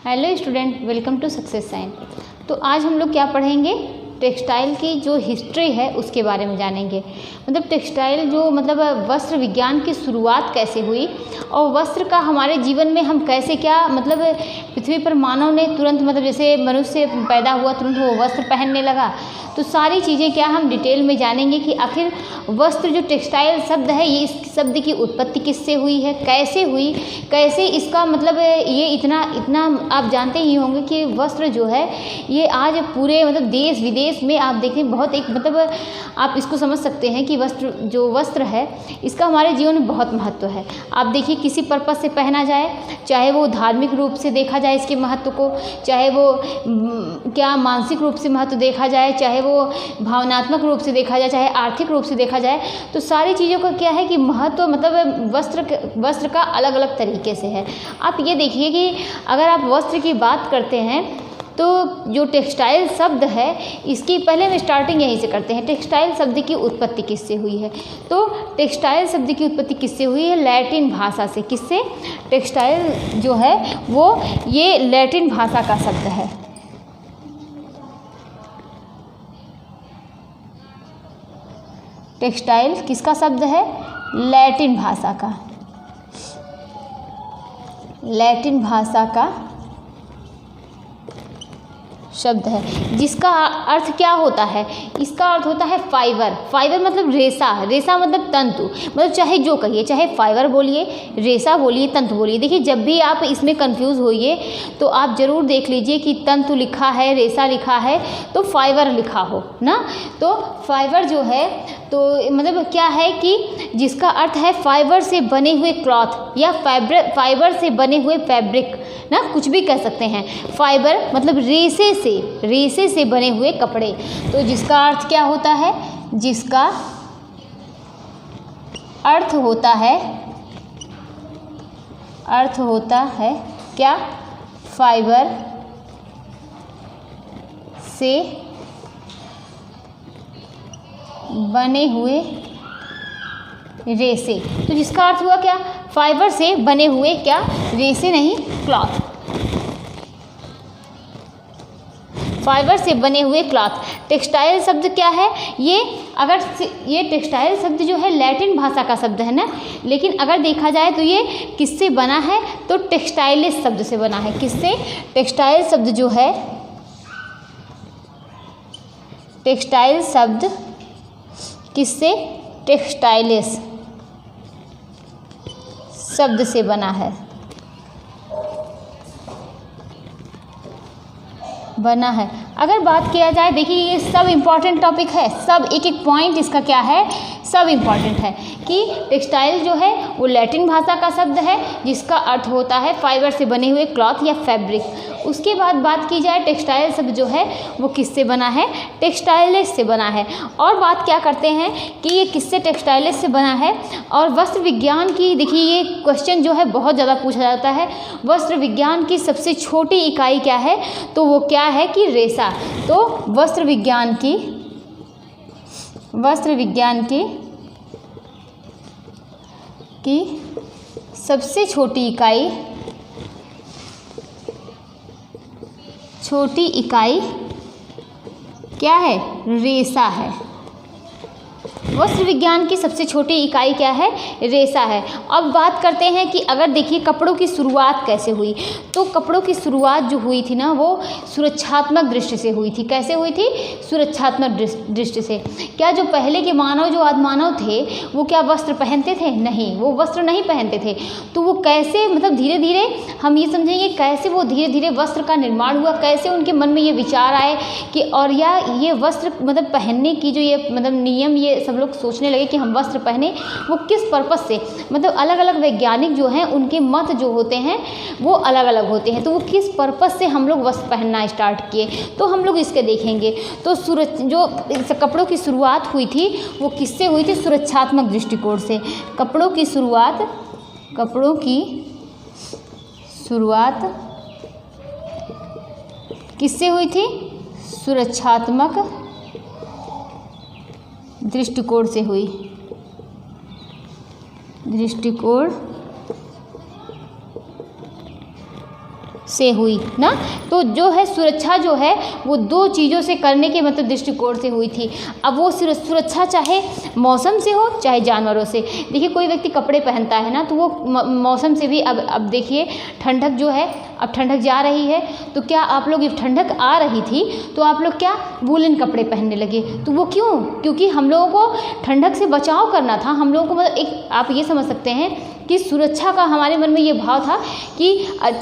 Hello student, welcome to success sign. तो आज हम लोग क्या पढ़ेंगे, टेक्सटाइल की जो हिस्ट्री है उसके बारे में जानेंगे। मतलब टेक्सटाइल जो वस्त्र विज्ञान की शुरुआत कैसे हुई और वस्त्र का हमारे जीवन में हम कैसे क्या पृथ्वी पर मानव ने तुरंत जैसे मनुष्य पैदा हुआ तुरंत वो वस्त्र पहनने लगा। तो सारी चीज़ें क्या हम डिटेल में जानेंगे कि आखिर वस्त्र जो टेक्सटाइल शब्द है ये इस शब्द की उत्पत्ति किससे हुई है, कैसे हुई, कैसे इसका ये इतना आप जानते ही होंगे कि वस्त्र जो है ये आज पूरे देश विदेश में आप देखें बहुत एक आप इसको समझ सकते हैं कि वस्त्र है इसका हमारे जीवन में बहुत महत्व है। आप देखिए किसी पर्पस से पहना जाए, चाहे वो धार्मिक रूप से देखा जाए इसके महत्व को, चाहे वो क्या मानसिक रूप से महत्व देखा जाए, चाहे वो भावनात्मक रूप से देखा जाए, चाहे आर्थिक रूप से देखा जाए, तो सारी चीज़ों का क्या है कि महत्व वस्त्र का अलग अलग तरीके से है। आप ये देखिए कि अगर आप वस्त्र की बात करते हैं तो जो टेक्सटाइल शब्द है इसकी पहले हम स्टार्टिंग यहीं से करते हैं। टेक्सटाइल शब्द की उत्पत्ति किससे हुई है? तो टेक्सटाइल शब्द की उत्पत्ति किससे हुई है? लैटिन भाषा से। किससे? टेक्सटाइल जो है वो ये लैटिन भाषा का शब्द है। टेक्सटाइल किसका शब्द है? लैटिन भाषा का। लैटिन भाषा का शब्द है जिसका अर्थ क्या होता है? इसका अर्थ होता है फाइबर। फाइबर मतलब रेशा, रेशा मतलब तंतु, चाहे जो कहिए, चाहे फाइबर बोलिए, रेशा बोलिए, तंतु बोलिए। देखिए जब भी आप इसमें कंफ्यूज होइए तो आप ज़रूर देख लीजिए कि तंतु लिखा है, रेशा लिखा है तो फाइबर लिखा हो ना। तो फाइबर जो है तो क्या है कि जिसका अर्थ है फाइबर से बने हुए क्लॉथ या फाइबर से बने हुए फैब्रिक ना, कुछ भी कह सकते हैं। फाइबर मतलब रेशे से बने हुए कपड़े। तो जिसका अर्थ क्या होता है? जिसका अर्थ होता है क्या? फाइबर से बने हुए रेशे। तो जिसका अर्थ हुआ क्या? फाइबर से बने हुए क्या? रेशे नहीं, क्लॉथ। फाइबर से बने हुए क्लॉथ। टेक्सटाइल शब्द क्या है? ये टेक्सटाइल शब्द जो है लैटिन भाषा का शब्द है ना, लेकिन अगर देखा जाए तो ये किससे बना है? तो टेक्सटाइलिस शब्द से बना है। किससे? टेक्सटाइल शब्द जो है, टेक्सटाइल शब्द किससे? टेक्सटाइलिस शब्द से बना है। अगर बात किया जाए, देखिए ये सब इम्पॉर्टेंट टॉपिक है, सब एक एक पॉइंट इसका क्या है, सब इम्पॉर्टेंट है कि टेक्सटाइल जो है वो लैटिन भाषा का शब्द है जिसका अर्थ होता है फाइबर से बने हुए क्लॉथ या फैब्रिक। उसके बाद बात की जाए टेक्सटाइल शब्द जो है वो किससे बना है? टेक्सटाइलिस से बना है। और बात क्या करते हैं कि ये किससे टेक्सटाइलिस से बना है? और वस्त्र विज्ञान की, देखिए ये क्वेश्चन जो है बहुत ज़्यादा पूछा जाता है, वस्त्र विज्ञान की सबसे छोटी इकाई क्या है? तो वो क्या है कि रेशा। तो वस्त्र विज्ञान की सबसे छोटी इकाई क्या है? रेशा है। वस्त्र विज्ञान की सबसे छोटी इकाई क्या है? रेशा है। अब बात करते हैं कि अगर देखिए कपड़ों की शुरुआत कैसे हुई, तो कपड़ों की शुरुआत जो हुई थी ना वो सुरक्षात्मक दृष्टि से हुई थी। कैसे हुई थी? सुरक्षात्मक दृष्टि से। क्या जो पहले के मानव, जो आदिमानव थे, वो क्या वस्त्र पहनते थे? नहीं, वो वस्त्र नहीं पहनते थे। तो वो कैसे धीरे धीरे हम ये समझेंगे कैसे वो धीरे धीरे वस्त्र का निर्माण हुआ, कैसे उनके मन में ये विचार आए कि और ये वस्त्र पहनने की जो ये नियम ये सब लोग सोचने लगे कि हम वस्त्र पहने, वो किस पर्पस से, अलग अलग वैज्ञानिक जो हैं उनके मत जो होते हैं वो अलग अलग होते हैं। तो वो किस पर्पस से हम लोग वस्त्र पहनना स्टार्ट किए, तो हम लोग इसके देखेंगे। तो जो कपड़ों की शुरुआत हुई थी वो किससे हुई थी? सुरक्षात्मक दृष्टिकोण से। कपड़ों की शुरुआत किससे हुई थी? सुरक्षात्मक दृष्टिकोण से हुई। से हुई ना। तो जो है सुरक्षा जो है वो दो चीज़ों से करने के मतलब दृष्टिकोण से हुई थी। अब वो सुरक्षा चाहे मौसम से हो चाहे जानवरों से। देखिए कोई व्यक्ति कपड़े पहनता है ना तो वो मौसम से भी अब देखिए ठंडक जो है, अब ठंडक जा रही है तो क्या आप लोग, जब ठंडक आ रही थी तो आप लोग क्या वूलन कपड़े पहनने लगे। तो वो क्यों? क्योंकि हम लोगों को ठंडक से बचाव करना था। हम लोगों को मतलब एक आप ये समझ सकते हैं कि सुरक्षा का हमारे मन में ये भाव था कि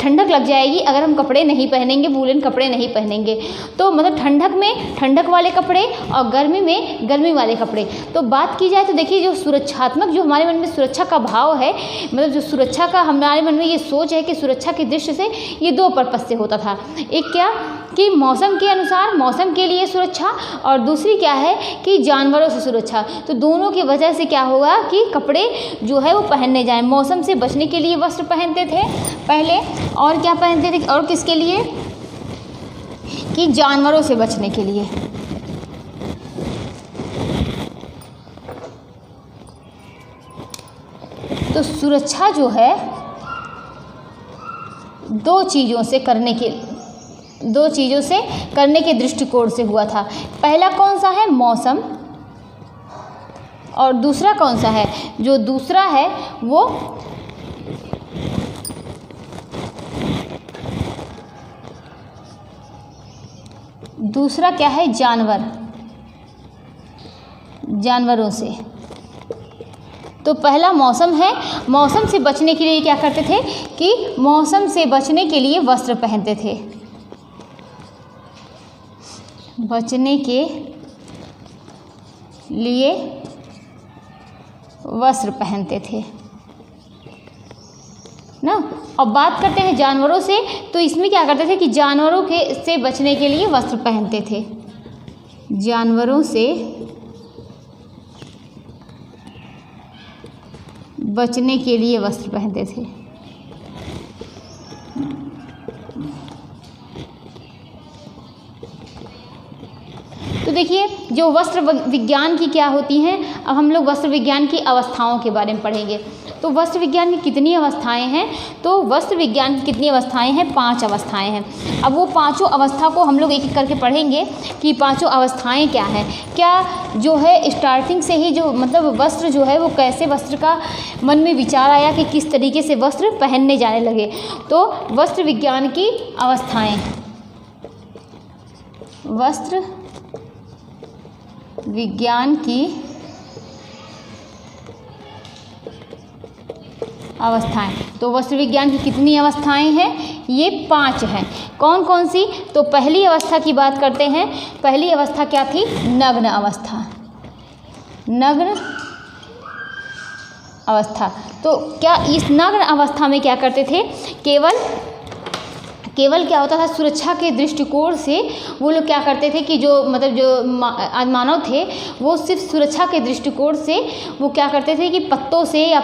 ठंडक लग जाएगी अगर हम कपड़े नहीं पहनेंगे, वूलन कपड़े नहीं पहनेंगे। तो मतलब ठंडक में ठंडक वाले कपड़े और गर्मी में गर्मी वाले कपड़े। तो बात की जाए तो देखिए जो सुरक्षात्मक, जो हमारे मन में सुरक्षा का भाव है, मतलब जो सुरक्षा का हमारे मन में ये सोच है कि सुरक्षा की दृष्टि से ये दो पर्पस से होता था। एक क्या कि मौसम के अनुसार, मौसम के लिए सुरक्षा, और दूसरी क्या है कि जानवरों से सुरक्षा। तो दोनों की वजह से क्या होगा कि कपड़े जो है वो पहनने जाएं। मौसम से बचने के लिए वस्त्र पहनते थे पहले, और क्या पहनते थे, और किसके लिए कि जानवरों से बचने के लिए। तो सुरक्षा जो है दो चीज़ों से करने के दृष्टिकोण से हुआ था। पहला कौन सा है? मौसम। और दूसरा कौन सा है? जो दूसरा है वो दूसरा क्या है? जानवरों से। तो पहला मौसम है। मौसम से बचने के लिए क्या करते थे कि मौसम से बचने के लिए वस्त्र पहनते थे, बचने के लिए वस्त्र पहनते थे ना। अब बात करते हैं जानवरों से, तो इसमें क्या करते थे कि जानवरों से बचने के लिए वस्त्र पहनते थे, जानवरों से बचने के लिए वस्त्र पहनते थे। तो देखिए जो वस्त्र विज्ञान की क्या होती हैं, अब हम लोग वस्त्र विज्ञान की अवस्थाओं के बारे में पढ़ेंगे। तो वस्त्र विज्ञान की कितनी अवस्थाएं हैं? तो वस्त्र विज्ञान की कितनी अवस्थाएं हैं? 5 अवस्थाएं हैं। अब वो पांचों अवस्था को हम लोग एक एक करके पढ़ेंगे कि पांचों अवस्थाएं क्या हैं। क्या जो है स्टार्टिंग से ही जो मतलब वस्त्र जो है वो कैसे, वस्त्र का मन में विचार आया कि किस तरीके से वस्त्र पहनने जाने लगे। तो वस्त्र विज्ञान की अवस्थाएं, वस्त्र विज्ञान की अवस्थाएं। तो वस्त्र विज्ञान की कितनी अवस्थाएं हैं? ये 5 हैं। कौन कौन सी? तो पहली अवस्था की बात करते हैं। पहली अवस्था क्या थी? नग्न अवस्था। नग्न अवस्था। तो क्या इस नग्न अवस्था में क्या करते थे? केवल क्या होता था, सुरक्षा के दृष्टिकोण से वो लोग क्या करते थे कि जो मतलब जो मानव थे वो सिर्फ सुरक्षा के दृष्टिकोण से वो क्या करते थे कि पत्तों से या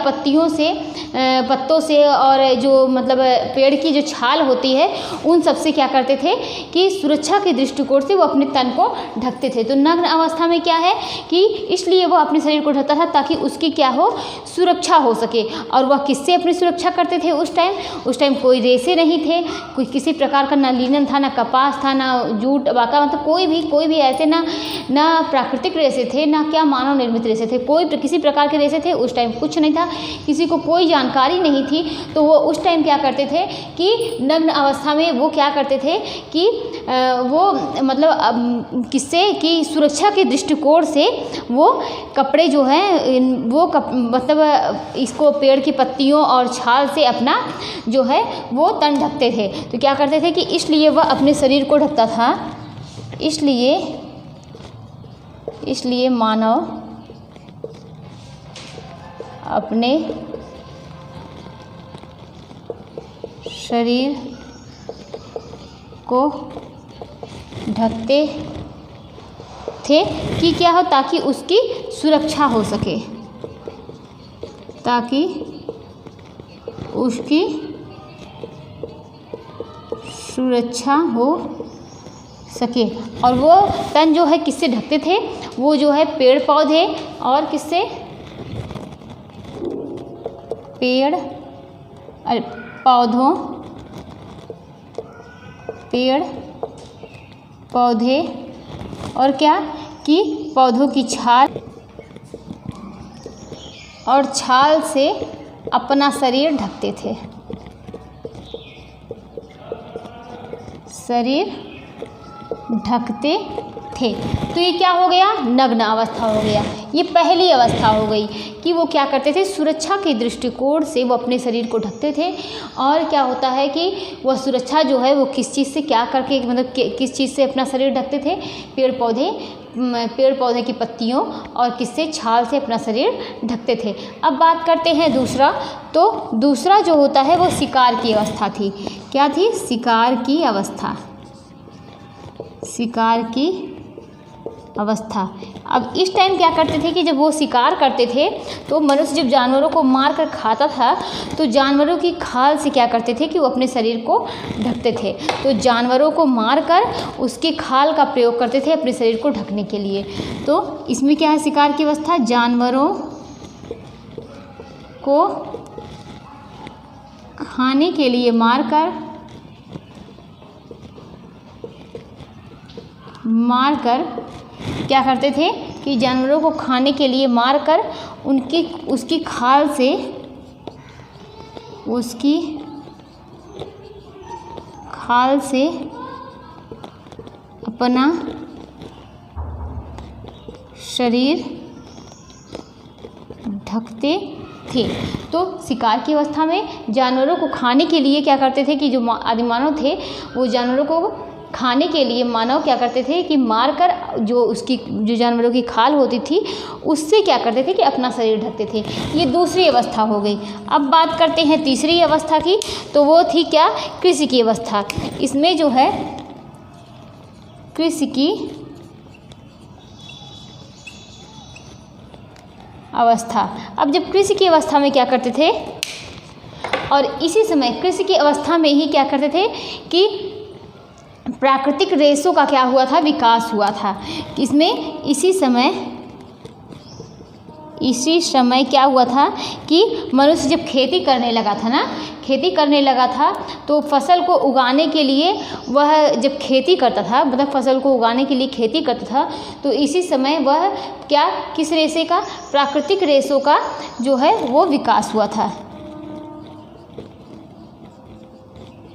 पत्तों से और जो मतलब पेड़ की जो छाल होती है उन सब से क्या करते थे कि सुरक्षा के दृष्टिकोण से वो अपने तन को ढकते थे। तो नग्न अवस्था में क्या है कि इसलिए वो अपने शरीर को ढकता था ताकि उसकी क्या हो, सुरक्षा हो सके। और वह किससे अपनी सुरक्षा करते थे उस टाइम? कोई रेशे नहीं थे, कोई किसी प्रकार का ना लिनन था, ना कपास था, ना जूट बाका, मतलब कोई भी ऐसे ना प्राकृतिक रेशे थे, ना क्या मानव निर्मित रेशे थे, किसी प्रकार के रेशे थे उस टाइम कुछ नहीं था, किसी को कोई जानकारी नहीं थी। तो वो उस टाइम क्या करते थे कि नग्न अवस्था में वो क्या करते थे कि वो मतलब किससे कि सुरक्षा के दृष्टिकोण से वो कपड़े जो हैं वो मतलब इसको पेड़ की पत्तियों और छाल से अपना जो है वो तन ढकते थे। तो क्या करते थे कि इसलिए वह अपने शरीर को ढकता था, इसलिए मानव अपने शरीर को ढकते थे कि क्या हो, ताकि उसकी सुरक्षा हो सके, ताकि उसकी सुरक्षा हो सके। और वो तन जो है किससे ढकते थे? वो जो है पेड़ पौधे और किससे? पेड़ पौधों पेड़ पौधे और क्या कि पौधों की छाल और छाल से अपना शरीर ढकते थे। शरीर ढकते थे। तो ये क्या हो गया? नग्न अवस्था हो गया। ये पहली अवस्था हो गई कि वो क्या करते थे, सुरक्षा के दृष्टिकोण से वो अपने शरीर को ढकते थे। और क्या होता है कि वह सुरक्षा जो है वो किस चीज़ से क्या करके, मतलब किस चीज़ से अपना शरीर ढकते थे? पेड़ पौधे की पत्तियों और किससे? छाल से अपना शरीर ढकते थे। अब बात करते हैं दूसरा। तो दूसरा जो होता है वो शिकार की अवस्था थी। क्या थी? शिकार की अवस्था। शिकार की अवस्था। अब इस टाइम क्या करते थे कि जब वो शिकार करते थे तो मनुष्य जब जानवरों को मार कर खाता था तो जानवरों की खाल से क्या करते थे कि वो अपने शरीर को ढकते थे। तो जानवरों को मारकर उसकी खाल का प्रयोग करते थे अपने शरीर को ढकने के लिए। तो इसमें क्या है? शिकार की अवस्था। जानवरों को खाने के लिए मारकर क्या करते थे कि जानवरों को खाने के लिए मारकर उसकी खाल से अपना शरीर ढकते थे। तो शिकार की अवस्था में जानवरों को खाने के लिए क्या करते थे कि जो आदिमानव थे वो जानवरों को खाने के लिए मानव क्या करते थे कि मारकर जो जानवरों की खाल होती थी उससे क्या करते थे कि अपना शरीर ढकते थे। ये दूसरी अवस्था हो गई। अब बात करते हैं तीसरी अवस्था की। तो वो थी क्या? कृषि की अवस्था। इसमें जो है कृषि की अवस्था। अब जब कृषि की अवस्था में क्या करते थे, और इसी समय कृषि की अवस्था में ही क्या करते थे कि प्राकृतिक रेशों का क्या हुआ था? विकास हुआ था। इसमें इसी समय क्या हुआ था कि मनुष्य जब खेती करने लगा था तो फसल को उगाने के लिए वह जब खेती करता था, मतलब फसल को उगाने के लिए खेती करता था, तो इसी समय वह क्या, किस रेशे का? प्राकृतिक रेशों का जो है वो विकास हुआ था।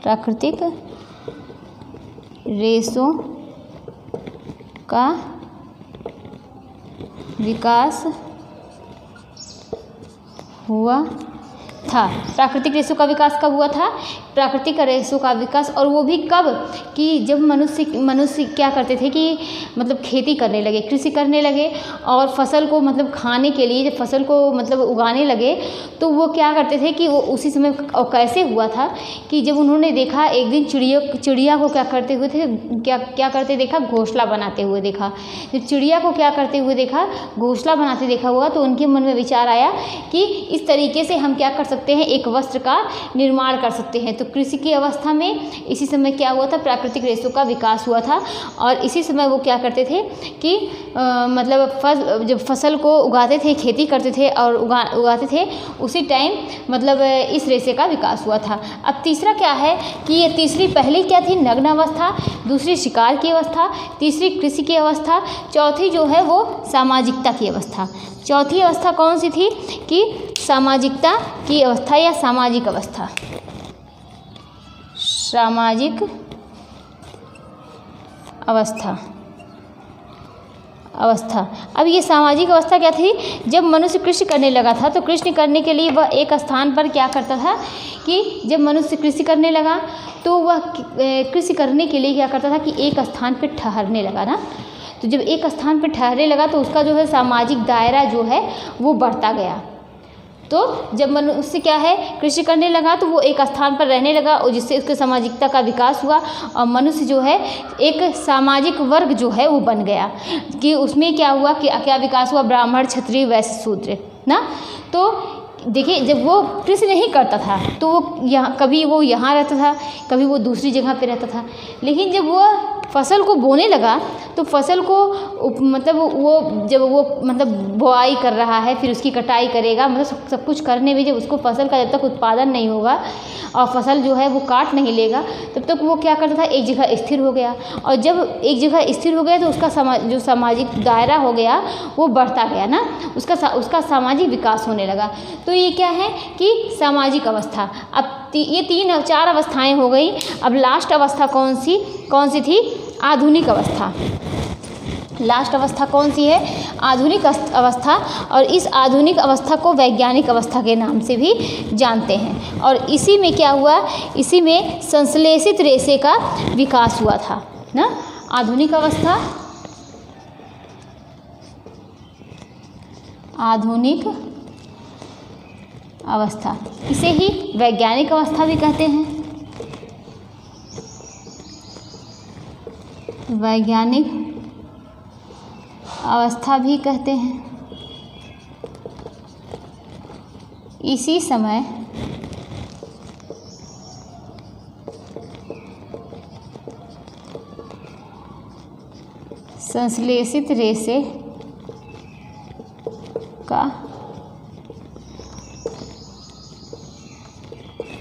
प्राकृतिक रेशों का विकास हुआ था। प्राकृतिक रेशों का विकास कब हुआ था? प्राकृतिक रेशों का विकास, और वो भी कब कि जब मनुष्य क्या करते थे कि मतलब खेती करने लगे, कृषि करने लगे और फसल को मतलब खाने के लिए जब फसल को मतलब उगाने लगे तो वो क्या करते थे कि वो उसी समय, और कैसे हुआ था कि जब उन्होंने देखा एक दिन चिड़िया को क्या करते हुए थे, क्या करते देखा? घोंसला बनाते हुए देखा। जब चिड़िया को क्या करते हुए देखा? घोंसला बनाते देखा हुआ, तो उनके मन में विचार आया कि इस तरीके से हम क्या कर सकते हैं? एक वस्त्र का निर्माण कर सकते हैं। तो कृषि की अवस्था में इसी समय क्या हुआ था? प्राकृतिक रेशों का विकास हुआ था। और इसी समय वो क्या करते थे कि मतलब जब फसल को उगाते थे, खेती करते थे और उगाते थे, उसी टाइम मतलब इस रेशे का विकास हुआ था। अब तीसरा क्या है कि ये तीसरी, पहली क्या थी? नग्न अवस्था, दूसरी शिकार की अवस्था, तीसरी कृषि की अवस्था, चौथी जो है वो सामाजिकता की अवस्था। चौथी अवस्था कौन सी थी कि सामाजिकता की अवस्था या सामाजिक अवस्था। सामाजिक अवस्था। अब ये सामाजिक अवस्था क्या थी? जब मनुष्य कृषि करने लगा था तो कृषि करने के लिए वह एक स्थान पर क्या करता था कि जब मनुष्य कृषि करने लगा तो वह कृषि करने के लिए क्या करता था कि एक स्थान पर ठहरने लगा ना। तो जब एक स्थान पर ठहरने लगा तो उसका जो है सामाजिक दायरा जो है वो बढ़ता गया। तो जब मनुष्य क्या है कृषि करने लगा तो वो एक स्थान पर रहने लगा और जिससे उसके सामाजिकता का विकास हुआ और मनुष्य जो है एक सामाजिक वर्ग जो है वो बन गया कि उसमें क्या हुआ कि क्या विकास हुआ? ब्राह्मण, क्षत्रिय, वैश्य, शूद्र ना। तो देखिए जब वो कृषि नहीं करता था तो वो कभी वो यहाँ रहता था, कभी वो दूसरी जगह पे रहता था, लेकिन जब वो फसल को बोने लगा तो फसल को मतलब वो जब वो मतलब बुआई कर रहा है, फिर उसकी कटाई करेगा, मतलब सब कुछ करने में जब उसको फसल का जब तक उत्पादन नहीं होगा और फसल जो है वो काट नहीं लेगा, तब तक वो क्या करता था, एक जगह स्थिर हो गया। और जब एक जगह स्थिर हो गया तो उसका जो सामाजिक दायरा हो गया वो बढ़ता गया ना, उसका सामाजिक विकास होने लगा। तो ये क्या है कि सामाजिक अवस्था। अब ये 3-4 अवस्थाएं हो गई। अब लास्ट अवस्था कौन सी थी? आधुनिक अवस्था। लास्ट अवस्था कौन सी है? आधुनिक अवस्था। और इस आधुनिक अवस्था को वैज्ञानिक अवस्था के नाम से भी जानते हैं। और इसी में क्या हुआ? इसी में संश्लेषित रेशे का विकास हुआ था ना। आधुनिक अवस्था, आधुनिक अवस्था, इसे ही वैज्ञानिक अवस्था भी कहते हैं। वैज्ञानिक अवस्था भी कहते हैं। इसी समय संश्लेषित रेशे का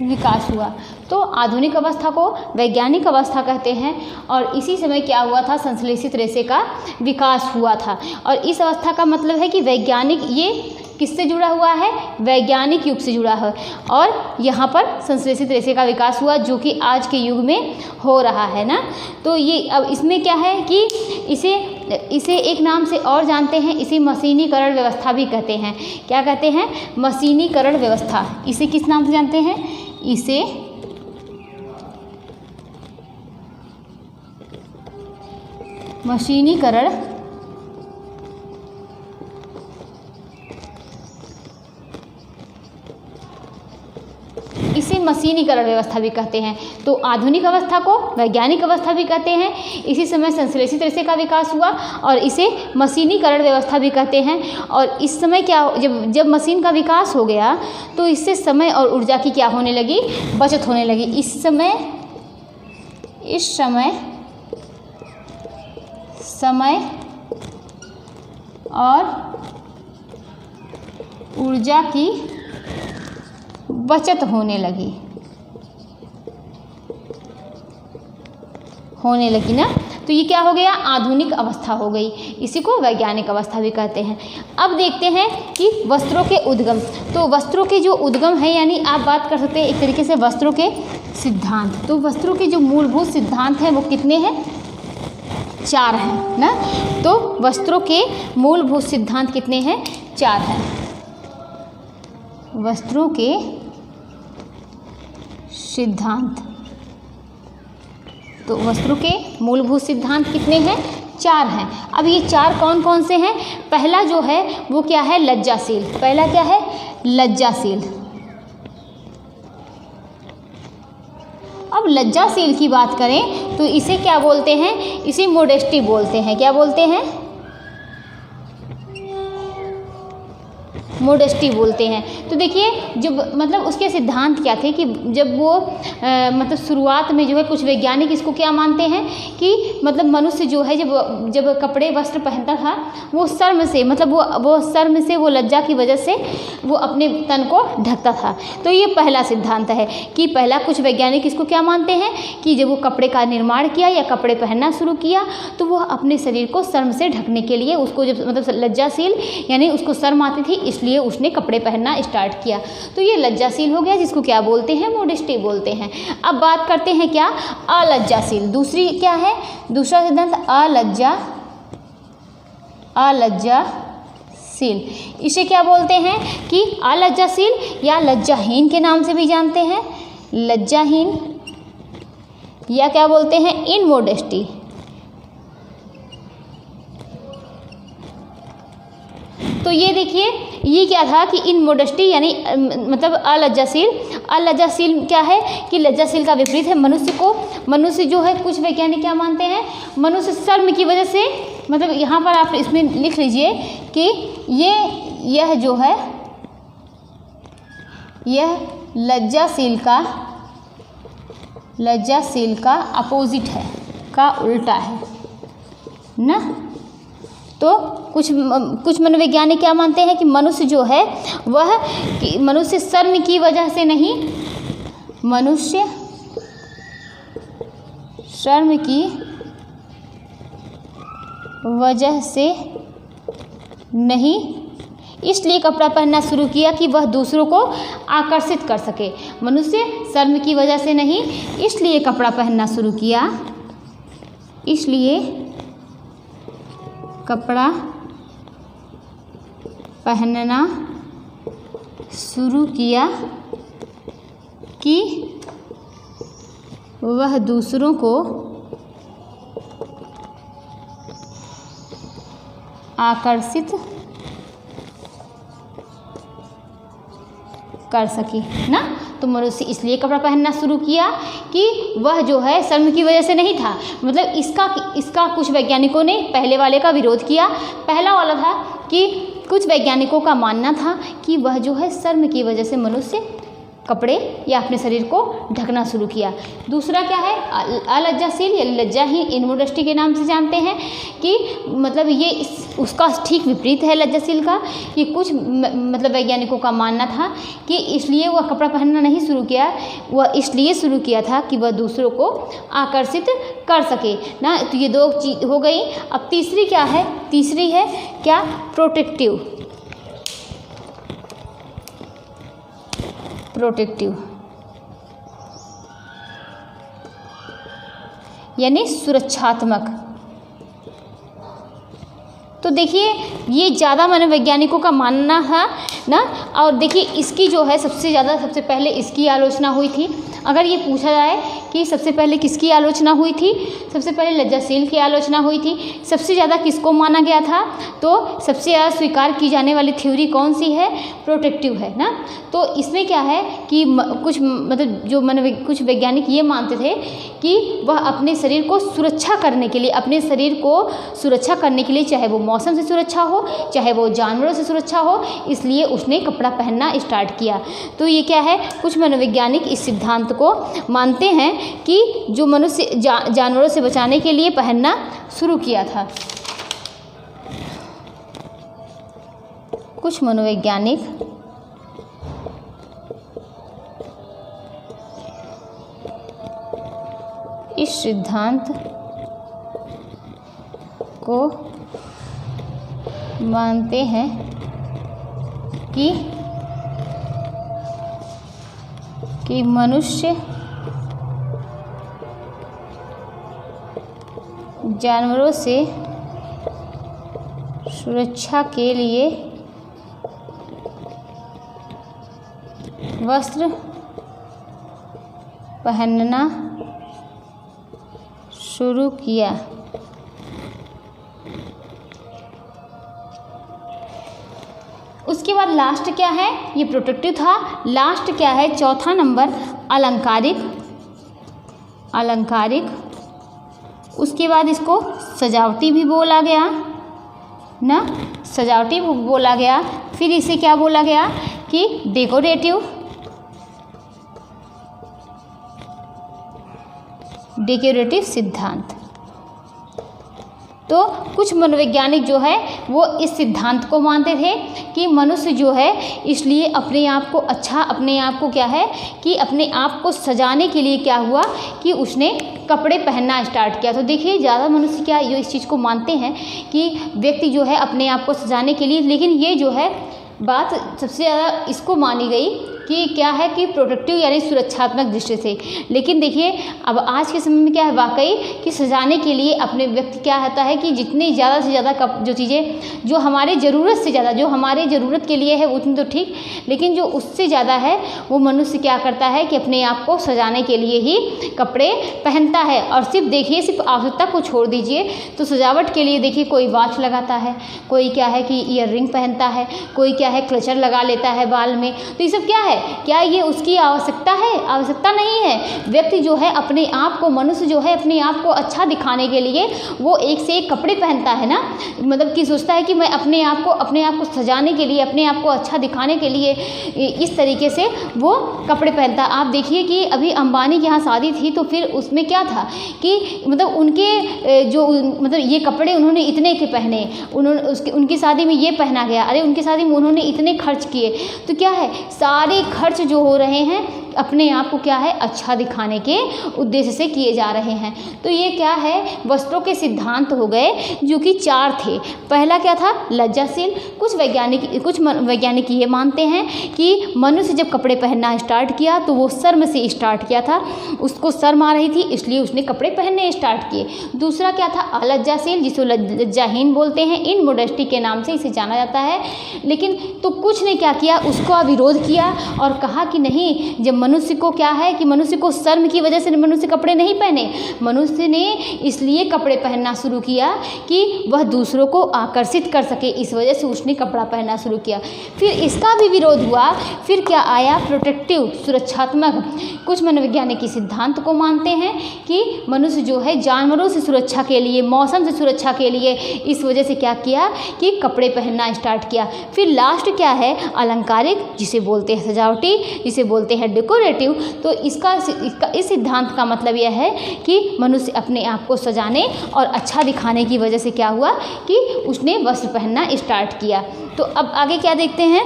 विकास हुआ। तो आधुनिक अवस्था को वैज्ञानिक अवस्था कहते हैं। और इसी समय क्या हुआ था? संश्लेषित रेशे का विकास हुआ था। और इस अवस्था का मतलब है कि वैज्ञानिक, ये किससे जुड़ा हुआ है? वैज्ञानिक युग से जुड़ा है। और यहाँ पर संश्लेषित रेशे का विकास हुआ, जो कि आज के युग में हो रहा है ना। तो ये अब इसमें क्या है कि इसे एक नाम से और जानते हैं, इसे मशीनीकरण व्यवस्था भी कहते हैं। क्या कहते हैं? मशीनीकरण व्यवस्था। इसे किस नाम से जानते हैं? इसे मशीनीकरण व्यवस्था भी कहते हैं। तो आधुनिक अवस्था को वैज्ञानिक अवस्था भी कहते हैं। इसी समय संश्लेषित रेशे का विकास हुआ और इसे मशीनीकरण व्यवस्था भी कहते हैं। और इस समय क्या, जब मशीन का विकास हो गया तो इससे समय और ऊर्जा की क्या होने लगी? बचत होने लगी। इस समय और ऊर्जा की बचत होने लगी ना। तो ये क्या हो गया? आधुनिक अवस्था हो गई। इसी को वैज्ञानिक अवस्था भी कहते हैं। अब देखते हैं कि वस्त्रों के उद्गम। तो वस्त्रों के जो उद्गम है, यानी आप बात कर सकते हैं एक तरीके से वस्त्रों के सिद्धांत। तो वस्त्रों के जो मूलभूत सिद्धांत हैं वो कितने हैं? 4 हैं ना। तो वस्त्रों के मूलभूत सिद्धांत कितने हैं? 4 हैं। वस्त्रों के सिद्धांत, तो वस्त्रों के मूलभूत सिद्धांत कितने हैं? 4 हैं। अब ये 4 कौन कौन से हैं? पहला जो है वो क्या है? लज्जाशील। पहला क्या है? लज्जाशील। अब लज्जाशील की बात करें तो इसे क्या बोलते हैं? इसे मोडेस्टी बोलते हैं। क्या बोलते हैं? मोडेस्टी बोलते हैं। तो देखिए, जब मतलब उसके सिद्धांत क्या थे कि जब वो मतलब शुरुआत में जो है कुछ वैज्ञानिक इसको क्या मानते हैं कि मतलब मनुष्य जो है जब कपड़े वस्त्र पहनता था वो शर्म से, मतलब वो शर्म से, वो लज्जा की वजह से वो अपने तन को ढकता था। तो ये पहला सिद्धांत है कि पहला कुछ वैज्ञानिक इसको क्या मानते हैं कि जब वो कपड़े का निर्माण किया या कपड़े पहनना शुरू किया तो वो अपने शरीर को शर्म से ढकने के लिए, उसको जब मतलब लज्जाशील यानी उसको शर्म आती थी इसलिए उसने कपड़े पहनना स्टार्ट किया। तो ये लज्जाशील हो गया, जिसको क्या बोलते हैं? मोडेस्टी बोलते हैं। अब बात करते हैं क्या? अलज्जाशील। दूसरी क्या है? दूसरा सिद्धांत अलज्जाशील। इसे क्या बोलते हैं कि अलज्जाशील या लज्जाहीन के नाम से भी जानते हैं। लज्जाहीन या क्या बोलते हैं? इनमोडेस्टी। तो ये देखिए, ये क्या था कि इनमोडेस्टी यानी मतलब अलज्जाशील क्या है कि लज्जाशील का विपरीत है। मनुष्य जो है, कुछ वैज्ञानिक क्या मानते हैं? मनुष्य शर्म की वजह से, मतलब यहाँ पर आप इसमें लिख लीजिए कि यह जो है, यह लज्जाशील का अपोजिट है। का उल्टा है ना। तो कुछ मनोवैज्ञानिक क्या मानते हैं कि मनुष्य जो है वह मनुष्य शर्म की वजह से नहीं, मनुष्य शर्म की वजह से नहीं इसलिए कपड़ा पहनना शुरू किया कि वह दूसरों को आकर्षित कर सके। मनुष्य शर्म की वजह से नहीं इसलिए कपड़ा पहनना शुरू किया, इसलिए कपड़ा पहनना शुरू किया कि वह दूसरों को आकर्षित कर सके ना। तो मनुष्य इसलिए कपड़ा पहनना शुरू किया कि वह जो है शर्म की वजह से नहीं था। मतलब इसका कुछ वैज्ञानिकों ने पहले वाले का विरोध किया। पहला वाला था कि कुछ वैज्ञानिकों का मानना था कि वह जो है शर्म की वजह से मनुष्य कपड़े या अपने शरीर को ढकना शुरू किया। दूसरा क्या है, अलज्जाशील या लज्जाहीन इनमोडेस्टी के नाम से जानते हैं कि मतलब ये उसका ठीक विपरीत है लज्जाशील का। कि कुछ मतलब वैज्ञानिकों का मानना था कि इसलिए वह कपड़ा पहनना नहीं शुरू किया, वह इसलिए शुरू किया था कि वह दूसरों को आकर्षित कर सके ना। तो ये दो चीज़ हो गई। अब तीसरी क्या है, तीसरी है क्या, प्रोटेक्टिव यानी सुरक्षात्मक। तो देखिए ये ज़्यादा मनोवैज्ञानिकों का मानना है ना। और देखिए इसकी जो है सबसे पहले इसकी आलोचना हुई थी। अगर ये पूछा जाए कि सबसे पहले किसकी आलोचना हुई थी, सबसे पहले लज्जाशील की आलोचना हुई थी। सबसे ज़्यादा किसको माना गया था, तो सबसे ज़्यादा स्वीकार की जाने वाली थ्योरी कौन सी है, प्रोटेक्टिव है ना। तो इसमें क्या है कि कुछ वैज्ञानिक ये मानते थे कि वह अपने शरीर को सुरक्षा करने के लिए, चाहे वो मौसम से सुरक्षा हो, चाहे वो जानवरों से सुरक्षा हो, इसलिए उसने कपड़ा पहनना स्टार्ट किया। तो ये क्या है, कुछ मनोवैज्ञानिक इस सिद्धांत को मानते हैं कि जो मनुष्य जानवरों से बचाने के लिए पहनना शुरू किया था। कुछ मनोवैज्ञानिक इस सिद्धांत को मानते हैं कि मनुष्य जानवरों से सुरक्षा के लिए वस्त्र पहनना शुरू किया। उसके बाद लास्ट क्या है, ये प्रोटेक्टिव था। लास्ट क्या है, चौथा नंबर अलंकारिक। उसके बाद इसको सजावटी भी बोला गया ना, सजावटी बोला गया। फिर इसे क्या बोला गया कि डेकोरेटिव सिद्धांत। तो कुछ मनोवैज्ञानिक जो है वो इस सिद्धांत को मानते थे कि मनुष्य जो है इसलिए अपने आप को सजाने के लिए क्या हुआ कि उसने कपड़े पहनना स्टार्ट किया। तो देखिए ज़्यादा मनुष्य क्या ये इस चीज़ को मानते हैं कि व्यक्ति जो है अपने आप को सजाने के लिए, लेकिन ये जो है बात सबसे ज़्यादा इसको मानी गई कि क्या है कि प्रोटेक्टिव यानी सुरक्षात्मक दृष्टि से। लेकिन देखिए अब आज के समय में क्या है वाकई कि सजाने के लिए अपने व्यक्ति क्या होता है कि जितनी ज़्यादा से ज़्यादा जो चीज़ें जो हमारे ज़रूरत से ज़्यादा जो हमारे ज़रूरत के लिए है उतनी तो ठीक, लेकिन जो उससे ज़्यादा है वो मनुष्य क्या करता है कि अपने आप को सजाने के लिए ही कपड़े पहनता है। और सिर्फ आवश्यकता को छोड़ दीजिए तो सजावट के लिए देखिए कोई वॉच लगाता है, कोई क्या है कि ईयर रिंग पहनता है, कोई क्या है क्लचर लगा लेता है बाल में। तो ये सब क्या है क्या ये उसकी आवश्यकता है? आवश्यकता नहीं है। व्यक्ति जो है अपने आप को, मनुष्य जो है अपने आप को अच्छा दिखाने के लिए वो एक से एक कपड़े पहनता है ना, मतलब कि सोचता है कि मैं अपने आप को सजाने के लिए, अपने आप को अच्छा दिखाने के लिए इस तरीके से वो कपड़े पहनता है। आप देखिए कि अभी अंबानी के यहाँ शादी थी तो फिर उसमें क्या था कि मतलब उनके जो मतलब ये कपड़े उन्होंने इतने के पहने, उनकी शादी में ये पहना गया, अरे उनकी शादी में उन्होंने इतने खर्च किए। तो क्या है, सारे खर्च जो हो रहे हैं अपने आप को क्या है अच्छा दिखाने के उद्देश्य से किए जा रहे हैं। तो ये क्या है, वस्त्रों के सिद्धांत हो गए जो कि 4 थे। पहला क्या था, लज्जाशील। कुछ वैज्ञानिक ये मानते हैं कि मनुष्य जब कपड़े पहनना स्टार्ट किया तो वो शर्म से स्टार्ट किया था, उसको शर्म आ रही थी इसलिए उसने कपड़े पहनने स्टार्ट किए। दूसरा क्या था, अलज्जाशील, जिसे लज्जाहीन बोलते हैं, इन मोडेस्टी के नाम से इसे जाना जाता है। लेकिन तो कुछ ने क्या किया, उसको विरोध किया और कहा कि नहीं, जब मनुष्य को क्या है कि मनुष्य को शर्म की वजह से मनुष्य कपड़े नहीं पहने, मनुष्य ने इसलिए कपड़े पहनना शुरू किया कि वह दूसरों को आकर्षित कर सके, इस वजह से उसने कपड़ा पहनना शुरू किया। फिर इसका भी विरोध हुआ। फिर क्या आया, प्रोटेक्टिव, सुरक्षात्मक। कुछ मनोवैज्ञानिक इस सिद्धांत को मानते हैं कि मनुष्य जो है जानवरों से सुरक्षा के लिए, मौसम से सुरक्षा के लिए इस वजह से क्या किया कि कपड़े पहनना स्टार्ट किया। फिर लास्ट क्या है, अलंकारिक, जिसे बोलते हैं सजावटी, जिसे बोलते हैं डेकोरेटिव। तो इसका इस सिद्धांत का मतलब यह है कि मनुष्य अपने आप को सजाने और अच्छा दिखाने की वजह से क्या हुआ कि उसने वस्त्र पहनना स्टार्ट किया। तो अब आगे क्या देखते हैं,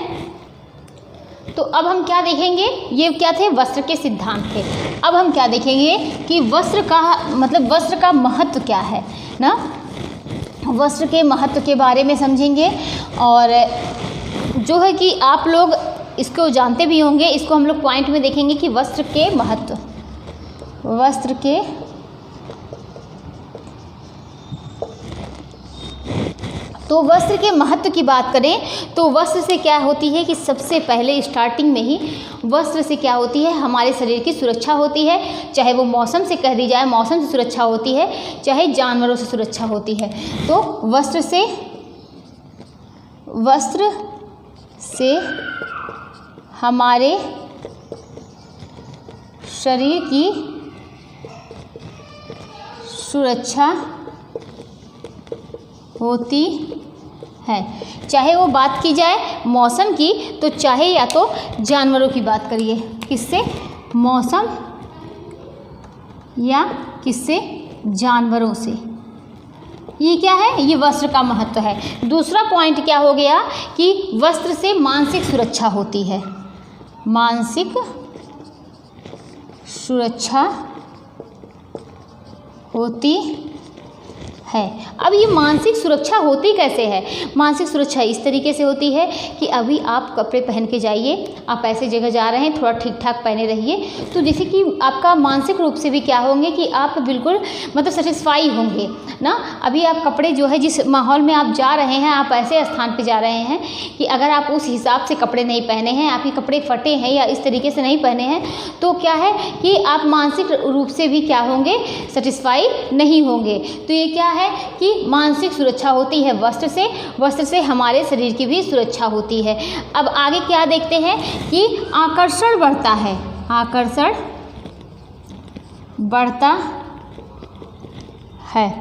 तो अब हम क्या देखेंगे, ये क्या थे, वस्त्र के सिद्धांत थे। अब हम क्या देखेंगे कि वस्त्र का मतलब वस्त्र का महत्व क्या है ना, वस्त्र के महत्व के बारे में समझेंगे। और जो है कि आप लोग इसको जानते भी होंगे, इसको हम लोग पॉइंट में देखेंगे कि वस्त्र के महत्व, वस्त्र के तो वस्त्र के महत्व की बात करें तो वस्त्र से क्या होती है कि सबसे पहले स्टार्टिंग में ही वस्त्र से क्या होती है, हमारे शरीर की सुरक्षा होती है। चाहे वो मौसम से कह दी जाए, मौसम से सुरक्षा होती है, चाहे जानवरों से सुरक्षा होती है। तो वस्त्र से हमारे शरीर की सुरक्षा होती है। चाहे वो बात की जाए मौसम की, तो चाहे या तो जानवरों की बात करिए, किससे, मौसम या किससे, जानवरों से। ये क्या है, ये वस्त्र का महत्व है। दूसरा पॉइंट क्या हो गया कि वस्त्र से मानसिक सुरक्षा होती है, मानसिक सुरक्षा होती है। अब ये मानसिक सुरक्षा होती कैसे है, मानसिक सुरक्षा इस तरीके से होती है कि अभी आप कपड़े पहन के जाइए, आप ऐसे जगह जा रहे हैं, थोड़ा ठीक ठाक पहने रहिए, तो जैसे कि आपका मानसिक रूप से भी क्या होंगे कि आप बिल्कुल मतलब सेटिस्फाई होंगे ना। अभी आप कपड़े जो है जिस माहौल में आप जा रहे हैं, आप ऐसे स्थान पे जा रहे हैं कि अगर आप उस हिसाब से कपड़े नहीं पहने हैं, आपके कपड़े फटे हैं या इस तरीके से नहीं पहने हैं, तो क्या है कि आप मानसिक रूप से भी क्या होंगे, सेटिस्फाई नहीं होंगे। तो ये क्या है कि मानसिक सुरक्षा होती है वस्त्र से हमारे शरीर की भी सुरक्षा होती है। अब आगे क्या देखते हैं कि आकर्षण बढ़ता है, आकर्षण बढ़ता है।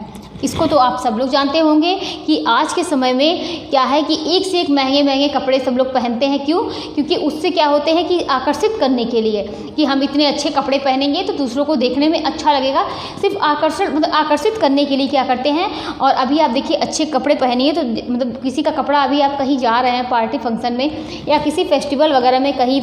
इसको तो आप सब लोग जानते होंगे कि आज के समय में क्या है कि एक से एक महंगे महंगे कपड़े सब लोग पहनते हैं। क्यों? क्योंकि उससे क्या होते हैं कि आकर्षित करने के लिए कि हम इतने अच्छे कपड़े पहनेंगे तो दूसरों को देखने में अच्छा लगेगा। सिर्फ आकर्षण मतलब आकर्षित करने के लिए क्या करते हैं। और अभी आप देखिए अच्छे कपड़े पहनिए तो मतलब किसी का कपड़ा, अभी आप कहीं जा रहे हैं पार्टी फंक्शन में या किसी फेस्टिवल वगैरह में, कहीं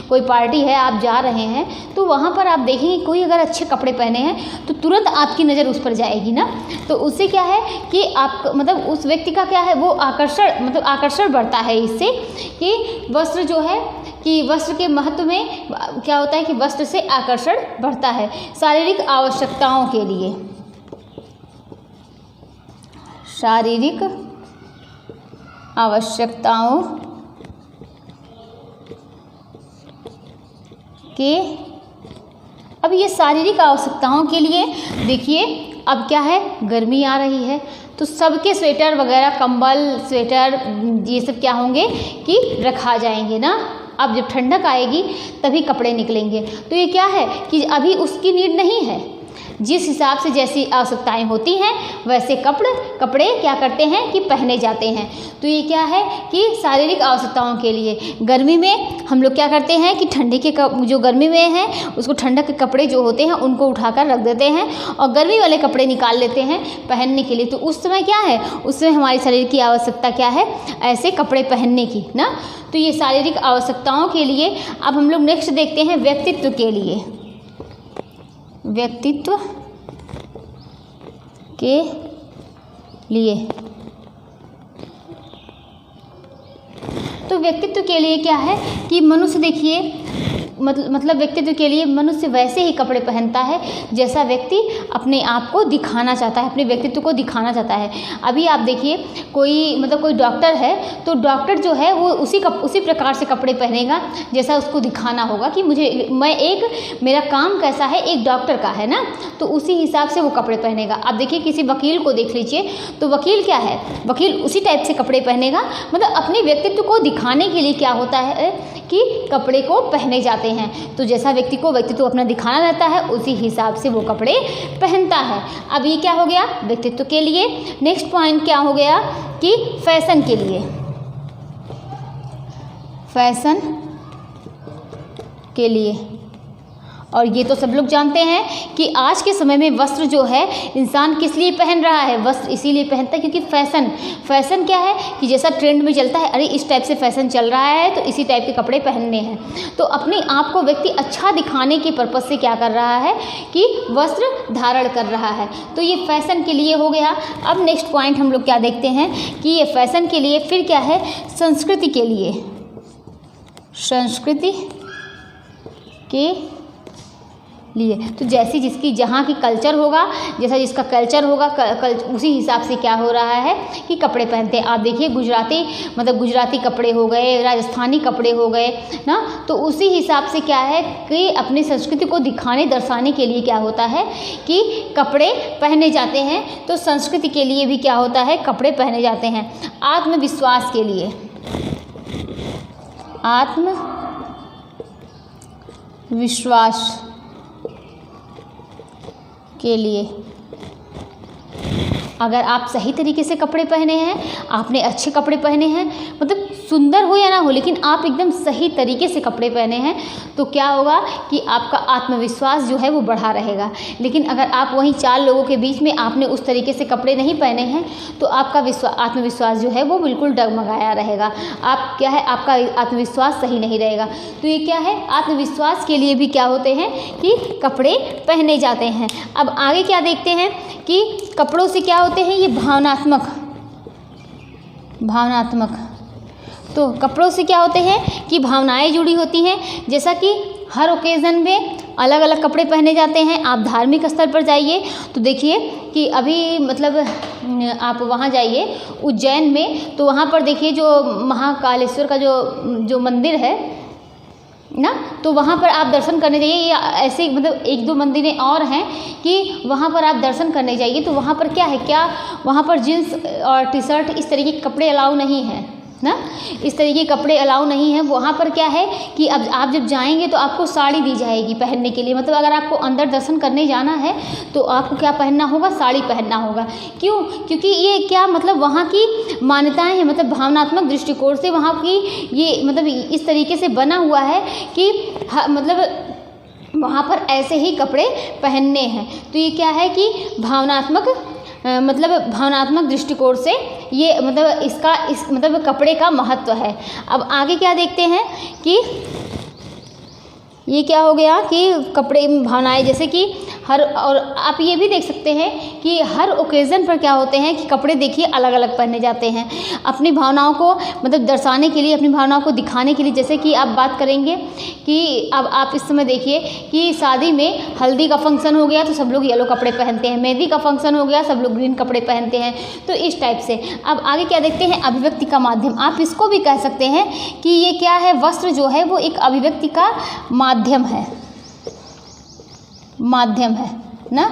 कोई पार्टी है आप जा रहे हैं, तो वहाँ पर आप देखेंगे कोई अगर अच्छे कपड़े पहने हैं तो तुरंत आपकी नज़र उस पर जाएगी ना। तो उससे क्या है कि आप मतलब उस व्यक्ति का क्या है वो आकर्षण बढ़ता है इससे कि वस्त्र जो है कि वस्त्र के महत्व में क्या होता है कि वस्त्र से आकर्षण बढ़ता है। शारीरिक आवश्यकताओं के लिए, शारीरिक आवश्यकताओं के, अब ये शारीरिक आवश्यकताओं के लिए देखिए अब क्या है, गर्मी आ रही है तो सबके स्वेटर वगैरह, कंबल, स्वेटर, ये सब क्या होंगे कि रखा जाएंगे ना। अब जब ठंडक आएगी तभी कपड़े निकलेंगे। तो ये क्या है कि अभी उसकी नीड नहीं है, जिस हिसाब से जैसी आवश्यकताएं होती हैं वैसे कपड़े क्या करते हैं कि पहने जाते हैं। तो ये क्या है कि शारीरिक आवश्यकताओं के लिए गर्मी में हम लोग क्या करते हैं कि ठंडी के जो गर्मी में है उसको ठंडक के कपड़े जो होते हैं उनको उठाकर रख देते हैं और गर्मी वाले कपड़े निकाल लेते हैं पहनने के लिए। तो उस समय क्या है, उस समय हमारे शरीर की आवश्यकता क्या है, ऐसे कपड़े पहनने की ना। तो ये शारीरिक आवश्यकताओं के लिए। अब हम लोग नेक्स्ट देखते हैं व्यक्तित्व के लिए। व्यक्तित्व के लिए तो व्यक्तित्व के लिए क्या है कि मनुष्य देखिए मतलब व्यक्तित्व के लिए मनुष्य वैसे ही कपड़े पहनता है जैसा व्यक्ति अपने आप को दिखाना चाहता है, अपने व्यक्तित्व को दिखाना चाहता है। अभी आप देखिए कोई डॉक्टर है तो डॉक्टर जो है वो उसी प्रकार से कपड़े पहनेगा जैसा उसको दिखाना होगा कि मेरा काम कैसा है, एक डॉक्टर का है ना, तो उसी हिसाब से वो कपड़े पहनेगा। आप देखिए किसी वकील को देख लीजिए, तो वकील क्या है, वकील उसी टाइप से कपड़े पहनेगा, मतलब अपने व्यक्तित्व को दिखाने के लिए क्या होता है कि कपड़े को पहने जाते हैं। तो जैसा व्यक्ति को व्यक्तित्व अपना दिखाना रहता है उसी हिसाब से वो कपड़े पहनता है। अब ये क्या हो गया, व्यक्तित्व के लिए। नेक्स्ट पॉइंट क्या हो गया कि फैशन के लिए। फैशन के लिए, और ये तो सब लोग जानते हैं कि आज के समय में वस्त्र जो है इंसान किस लिए पहन रहा है, वस्त्र इसीलिए पहनता है क्योंकि फैशन क्या है कि जैसा ट्रेंड में चलता है, अरे इस टाइप से फैशन चल रहा है तो इसी टाइप के कपड़े पहनने हैं। तो अपने आप को व्यक्ति अच्छा दिखाने के पर्पज़ से क्या कर रहा है कि वस्त्र धारण कर रहा है। तो ये फैशन के लिए हो गया। अब नेक्स्ट पॉइंट हम लोग क्या देखते हैं कि ये फैशन के लिए, फिर क्या है संस्कृति के लिए। संस्कृति के लिए तो जैसी जिसकी जहाँ की कल्चर होगा, जैसा जिसका कल्चर होगा उसी हिसाब से क्या हो रहा है कि कपड़े पहनते हैं। आप देखिए गुजराती कपड़े हो गए, राजस्थानी कपड़े हो गए ना, तो उसी हिसाब से क्या है कि अपनी संस्कृति को दिखाने दर्शाने के लिए क्या होता है कि कपड़े पहने जाते हैं। तो संस्कृति के लिए भी क्या होता है, कपड़े पहने जाते हैं। आत्मविश्वास के लिए, आत्मविश्वास के लिए, अगर आप सही तरीके से कपड़े पहने हैं, आपने अच्छे कपड़े पहने हैं, मतलब सुंदर हो या ना हो लेकिन आप एकदम सही तरीके से कपड़े पहने हैं, तो क्या होगा कि आपका आत्मविश्वास जो है वो बढ़ा रहेगा। लेकिन अगर आप वहीं 4 लोगों के बीच में आपने उस तरीके से कपड़े नहीं पहने हैं तो आपका आत्मविश्वास जो है वो बिल्कुल डगमगाया रहेगा। आपका आत्मविश्वास सही नहीं रहेगा। तो ये क्या है, आत्मविश्वास के लिए भी क्या होते हैं कि कपड़े पहने जाते हैं। अब आगे क्या देखते हैं कि कपड़ों से क्या होते हैं, ये भावनात्मक। तो कपड़ों से क्या होते हैं कि भावनाएं जुड़ी होती हैं, जैसा कि हर ओकेज़न में अलग अलग कपड़े पहने जाते हैं। आप धार्मिक स्तर पर जाइए तो देखिए कि अभी मतलब आप वहाँ जाइए उज्जैन में, तो वहाँ पर देखिए जो महाकालेश्वर का जो मंदिर है ना, तो वहाँ पर आप दर्शन करने जाइए, या ऐसे मतलब 1-2 मंदिरें और हैं कि वहाँ पर आप दर्शन करने जाइए। तो वहाँ पर क्या है, वहाँ पर जीन्स और टी-शर्ट इस तरीके के कपड़े अलाउ नहीं हैं ना, इस तरीके के कपड़े अलाउ नहीं है। वहाँ पर क्या है कि अब आप जब जाएंगे तो आपको साड़ी दी जाएगी पहनने के लिए। मतलब अगर आपको अंदर दर्शन करने जाना है तो आपको क्या पहनना होगा, साड़ी पहनना होगा। क्यों? क्योंकि ये क्या मतलब वहाँ की मान्यताएं हैं, मतलब भावनात्मक दृष्टिकोण से वहाँ की ये मतलब इस तरीके से बना हुआ है कि मतलब वहाँ पर ऐसे ही कपड़े पहनने हैं। तो ये क्या है कि भावनात्मक दृष्टिकोण से ये मतलब कपड़े का महत्व है। अब आगे क्या देखते हैं कि ये क्या हो गया कि कपड़े भावनाएं, जैसे कि और आप ये भी देख सकते हैं कि हर ओकेज़न पर क्या होते हैं कि कपड़े देखिए अलग अलग पहने जाते हैं अपनी भावनाओं को मतलब दर्शाने के लिए, अपनी भावनाओं को दिखाने के लिए। जैसे कि आप बात करेंगे कि अब आप इस समय देखिए कि शादी में हल्दी का फंक्शन हो गया तो सब लोग येलो कपड़े पहनते हैं, मेहंदी का फंक्शन हो गया सब लोग ग्रीन कपड़े पहनते हैं। तो इस टाइप से। अब आगे क्या देखते हैं, अभिव्यक्ति का माध्यम। आप इसको भी कह सकते हैं कि ये क्या है, वस्त्र जो है वो एक अभिव्यक्ति का माध्यम है। ना,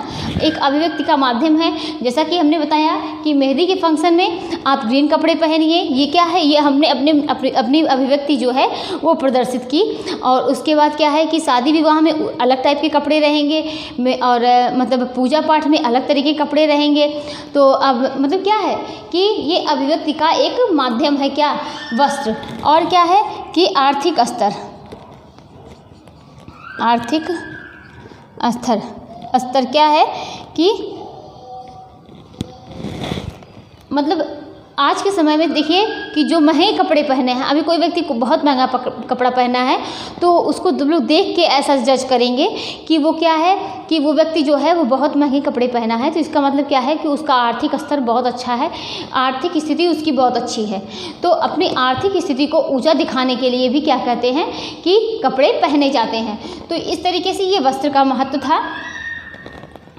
एक अभिव्यक्ति का माध्यम है। जैसा कि हमने बताया कि मेहंदी के फंक्शन में आप ग्रीन कपड़े पहनिए, ये क्या है, ये हमने अपनी अभिव्यक्ति जो है वो प्रदर्शित की। और उसके बाद क्या है कि शादी विवाह में अलग टाइप के कपड़े रहेंगे और मतलब पूजा पाठ में अलग तरीके के कपड़े रहेंगे। तो अब मतलब क्या है कि ये अभिव्यक्ति का एक माध्यम है क्या, वस्त्र। और क्या है कि आर्थिक स्तर क्या है कि मतलब आज के समय में देखिए कि जो महंगे कपड़े पहने हैं, अभी कोई व्यक्ति को बहुत महंगा कपड़ा पहना है तो उसको लोग देख के ऐसा जज करेंगे कि वो क्या है कि वो व्यक्ति जो है वो बहुत महंगे कपड़े पहना है, तो इसका मतलब क्या है कि उसका आर्थिक स्तर बहुत अच्छा है, आर्थिक स्थिति उसकी बहुत अच्छी है। तो अपनी आर्थिक स्थिति को ऊंचा दिखाने के लिए भी क्या कहते हैं कि कपड़े पहने जाते हैं। तो इस तरीके से ये वस्त्र का महत्व था।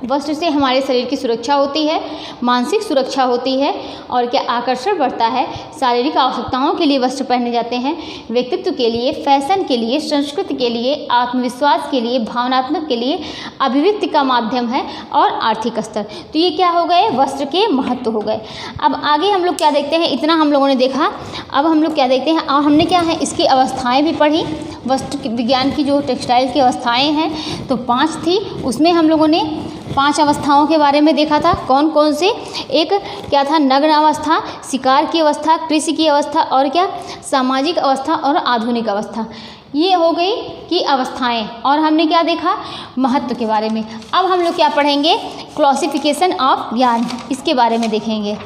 वस्त्र से हमारे शरीर की सुरक्षा होती है, मानसिक सुरक्षा होती है और क्या आकर्षण बढ़ता है। शारीरिक आवश्यकताओं के लिए वस्त्र पहने जाते हैं, व्यक्तित्व के लिए, फैशन के लिए, संस्कृति के लिए, आत्मविश्वास के लिए, भावनात्मक के लिए, अभिव्यक्ति का माध्यम है और आर्थिक स्तर। तो ये क्या हो गए, वस्त्र के महत्व हो गए। अब आगे हम लोग क्या देखते हैं, इतना हम लोगों ने देखा, अब हम लोग क्या देखते हैं, और हमने क्या है इसकी अवस्थाएँ भी पढ़ी। वस्त्र विज्ञान की जो टेक्सटाइल की अवस्थाएँ हैं तो 5 थी, उसमें हम लोगों ने 5 अवस्थाओं के बारे में देखा था। कौन कौन से, एक क्या था, नग्न अवस्था, शिकार की अवस्था, कृषि की अवस्था और क्या, सामाजिक अवस्था और आधुनिक अवस्था। ये हो गई कि अवस्थाएं। और हमने क्या देखा, महत्व के बारे में। अब हम लोग क्या पढ़ेंगे, क्लासिफिकेशन ऑफ ज्ञान, इसके बारे में देखेंगे।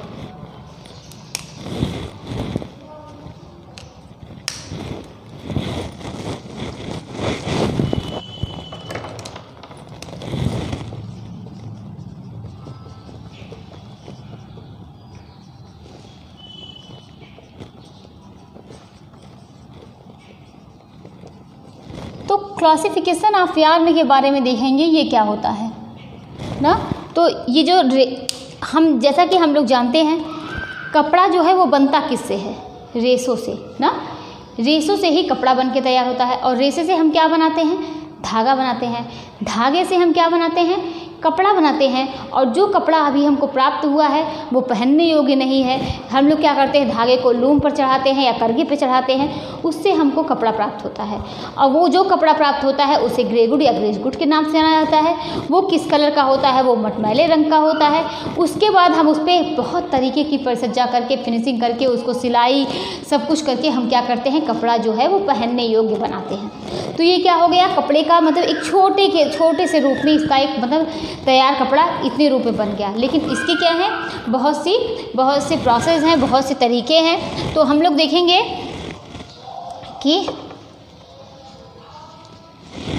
तो क्लासिफिकेशन ऑफ यार्न के बारे में देखेंगे, ये क्या होता है ना। तो ये जो हम जैसा कि हम लोग जानते हैं, कपड़ा जो है वो बनता किससे है, रेशों से ना। रेशों से ही कपड़ा बन के तैयार होता है और रेशे से हम क्या बनाते हैं, धागा बनाते हैं। धागे से हम क्या बनाते हैं, कपड़ा बनाते हैं। और जो कपड़ा अभी हमको प्राप्त हुआ है वो पहनने योग्य नहीं है, हम लोग क्या करते हैं, धागे को लूम पर चढ़ाते हैं या करघे पे चढ़ाते हैं, उससे हमको कपड़ा प्राप्त होता है। और वो जो कपड़ा प्राप्त होता है उसे ग्रेगुड या ग्रेसगुड के नाम से जाना जाता है। वो किस कलर का होता है, वो मटमैले रंग का होता है। उसके बाद हम उस पर बहुत तरीके की परिसज्जा करके, फिनिशिंग करके, उसको सिलाई सब कुछ करके हम क्या करते हैं, कपड़ा जो है वो पहनने योग्य बनाते हैं। तो ये क्या हो गया, कपड़े का मतलब एक छोटे से रूप में इसका एक मतलब तैयार कपड़ा इतने रूप में बन गया। लेकिन इसके क्या है, बहुत से प्रोसेस हैं, बहुत से तरीके हैं। तो हम लोग देखेंगे कि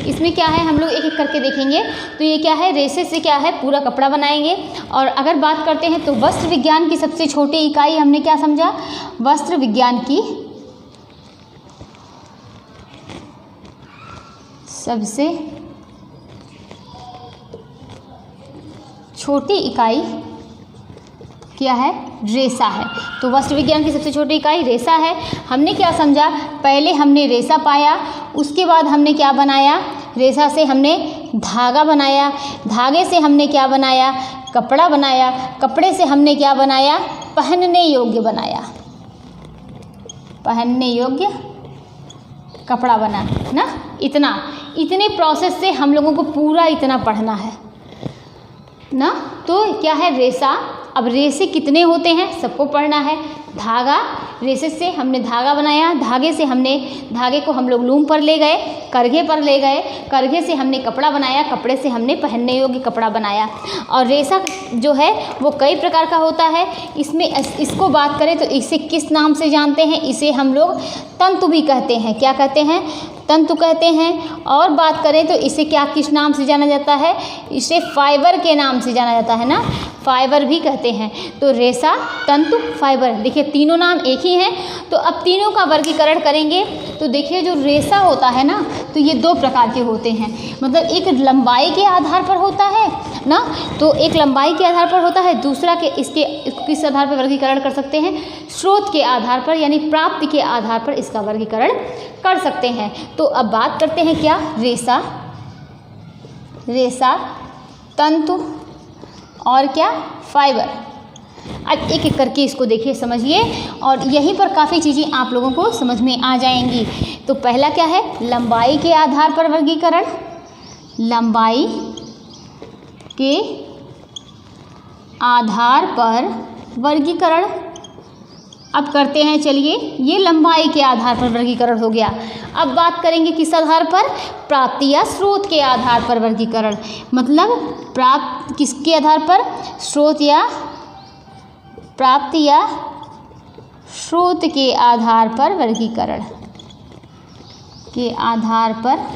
इसमें क्या है, हम लोग एक एक करके देखेंगे। तो ये क्या है, रेशे से क्या है पूरा कपड़ा बनाएंगे। और अगर बात करते हैं तो वस्त्र विज्ञान की सबसे छोटी इकाई हमने क्या समझा, वस्त्र विज्ञान की सबसे छोटी इकाई क्या है, रेशा है। तो वस्त्र विज्ञान की सबसे छोटी इकाई रेशा है। हमने क्या समझा, पहले हमने रेशा पाया, उसके बाद हमने क्या बनाया, रेशा से हमने धागा बनाया, धागे से हमने क्या बनाया, कपड़ा बनाया, कपड़े से हमने क्या बनाया, पहनने योग्य बनाया, पहनने योग्य कपड़ा बना ना। इतने प्रोसेस से हम लोगों को पूरा इतना पढ़ना है ना। तो क्या है, रेशा। अब रेशे कितने होते हैं सबको पढ़ना है। धागा, रेशे से हमने धागा बनाया, धागे को हम लोग लूम पर ले गए, करघे पर ले गए, करघे से हमने कपड़ा बनाया, कपड़े से हमने पहनने योग्य कपड़ा बनाया। और रेशा जो है वो कई प्रकार का होता है। इसको बात करें तो इसे किस नाम से जानते हैं, इसे हम लोग तंतु भी कहते हैं। क्या कहते हैं, तंतु कहते हैं। और बात करें तो इसे क्या किस नाम से जाना जाता है, इसे फाइबर के नाम से जाना जाता है ना, फाइबर भी कहते हैं। तो रेशा, तंतु, फाइबर, देखिए तीनों नाम एक ही हैं। तो अब तीनों का वर्गीकरण करेंगे तो देखिए जो रेशा होता है ना, तो ये 2 प्रकार के होते हैं। मतलब एक लंबाई के आधार पर होता है ना, तो एक लंबाई के आधार पर होता है, दूसरा के इसके किस आधार पर वर्गीकरण कर सकते हैं, स्रोत के आधार पर यानी प्राप्ति के आधार पर इसका वर्गीकरण कर सकते हैं। तो अब बात करते हैं क्या, रेशा तंतु और क्या, फाइबर। अब एक एक करके इसको देखिए, समझिए, और यहीं पर काफ़ी चीज़ें आप लोगों को समझ में आ जाएंगी। तो पहला क्या है, लंबाई के आधार पर वर्गीकरण। लंबाई के आधार पर वर्गीकरण। अब करते हैं, चलिए, ये लंबाई के आधार पर वर्गीकरण हो गया। अब बात करेंगे किस आधार पर, प्राप्ति या स्रोत के आधार पर वर्गीकरण। मतलब प्राप्त किसके आधार पर, स्रोत या प्राप्ति या स्रोत के आधार पर वर्गीकरण, के आधार पर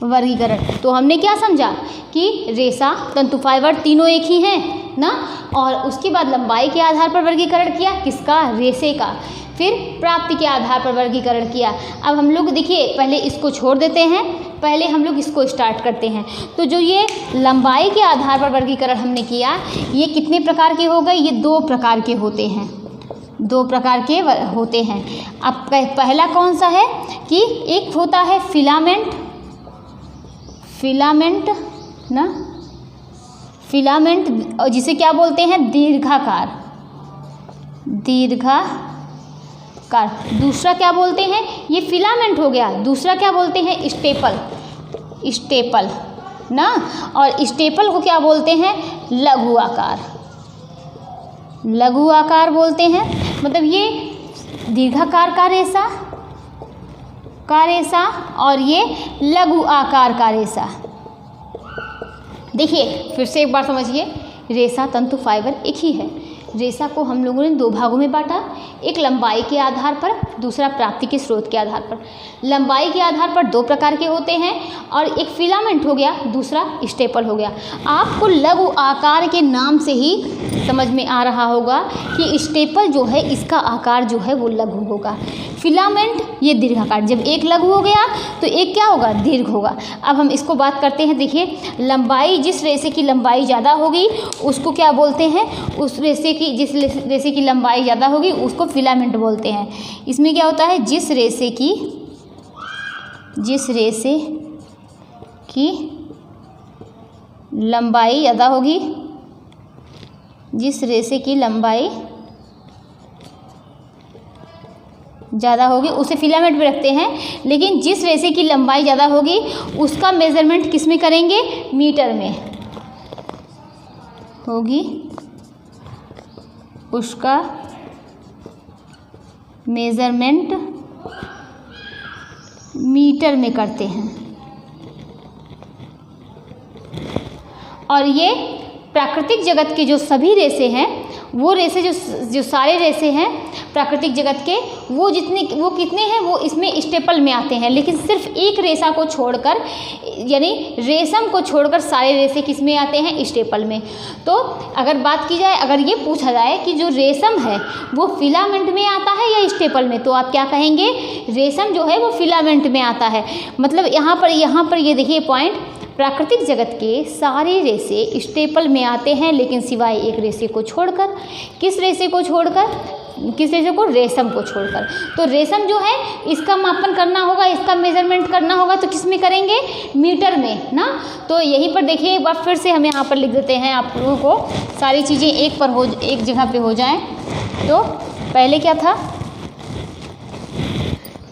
वर्गीकरण। तो हमने क्या समझा कि रेशा, तंतु, फाइबर तीनों एक ही हैं ना, और उसके बाद लंबाई के आधार पर वर्गीकरण किया, किसका, रेशे का। फिर प्राप्ति के आधार पर वर्गीकरण किया। अब हम लोग देखिए, पहले इसको छोड़ देते हैं, पहले हम लोग इसको स्टार्ट करते हैं। तो जो ये लंबाई के आधार पर वर्गीकरण हमने किया, ये कितने प्रकार के हो गए, ये 2 प्रकार के होते हैं, 2 प्रकार के होते हैं। अब पहला कौन सा है कि एक होता है फिलामेंट, फिलामेंट ना, फिलामेंट, और जिसे क्या बोलते हैं, दीर्घाकार, दीर्घाकार। दूसरा क्या बोलते हैं, ये फिलामेंट हो गया, दूसरा क्या बोलते हैं, स्टेपल, स्टेपल ना, और स्टेपल को क्या बोलते हैं, लघु आकार, लघु आकार बोलते हैं। मतलब ये दीर्घाकार का रेशा और ये लघु आकार का रेशा। देखिए फिर से एक बार समझिए, रेशा, तंतु, फाइबर एक ही है। रेशा को हम लोगों ने 2 भागों में बांटा, एक लंबाई के आधार पर, दूसरा प्राप्ति के स्रोत के आधार पर। लंबाई के आधार पर 2 प्रकार के होते हैं, और एक फिलामेंट हो गया, दूसरा स्टेपल हो गया। आपको लघु आकार के नाम से ही समझ में आ रहा होगा कि स्टेपल जो है इसका आकार जो है वो लघु होगा, फिलामेंट ये दीर्घाकार। जब एक लघु हो गया तो एक क्या होगा, दीर्घ होगा। अब हम इसको बात करते हैं। देखिए, लंबाई, जिस रेशे की लंबाई ज़्यादा होगी उसको क्या बोलते हैं, उस रेशे की, जिस रेशे की लंबाई ज़्यादा होगी उसको फिलामेंट बोलते हैं। इसमें क्या होता है, जिस रेशे की लंबाई ज़्यादा होगी, जिस रेशे की लंबाई ज़्यादा होगी उसे फिलामेंट में रखते हैं। लेकिन जिस रेशे की लंबाई ज़्यादा होगी उसका मेज़रमेंट किस में करेंगे, मीटर में होगी, उसका मेज़रमेंट मीटर में करते हैं। और ये प्राकृतिक जगत के जो सभी रेशे हैं, वो रेशे जो सारे रेशे हैं प्राकृतिक जगत के, वो कितने हैं, वो इसमें स्टेपल में आते हैं। लेकिन सिर्फ एक रेशा को छोड़कर, यानी रेशम को छोड़कर सारे रेशे किस में आते हैं, स्टेपल में। तो अगर बात की जाए, अगर ये पूछा जाए कि जो रेशम है वो फिलामेंट में आता है या स्टेपल में, तो आप क्या कहेंगे, रेशम जो है वो फिलामेंट में आता है। मतलब यहाँ पर ये देखिए पॉइंट, प्राकृतिक जगत के सारे रेशे स्टेपल में आते हैं, लेकिन सिवाय एक रेशे को छोड़कर। किस रेशे को छोड़कर, किस रेशे को, रेशम को छोड़कर। तो रेशम जो है इसका मापन करना होगा, इसका मेजरमेंट करना होगा, तो किस में करेंगे, मीटर में ना। तो यहीं पर देखिए एक बार फिर से हम यहाँ पर लिख देते हैं, आप लोगों को सारी चीज़ें एक जगह पे हो जाएं। तो पहले क्या था,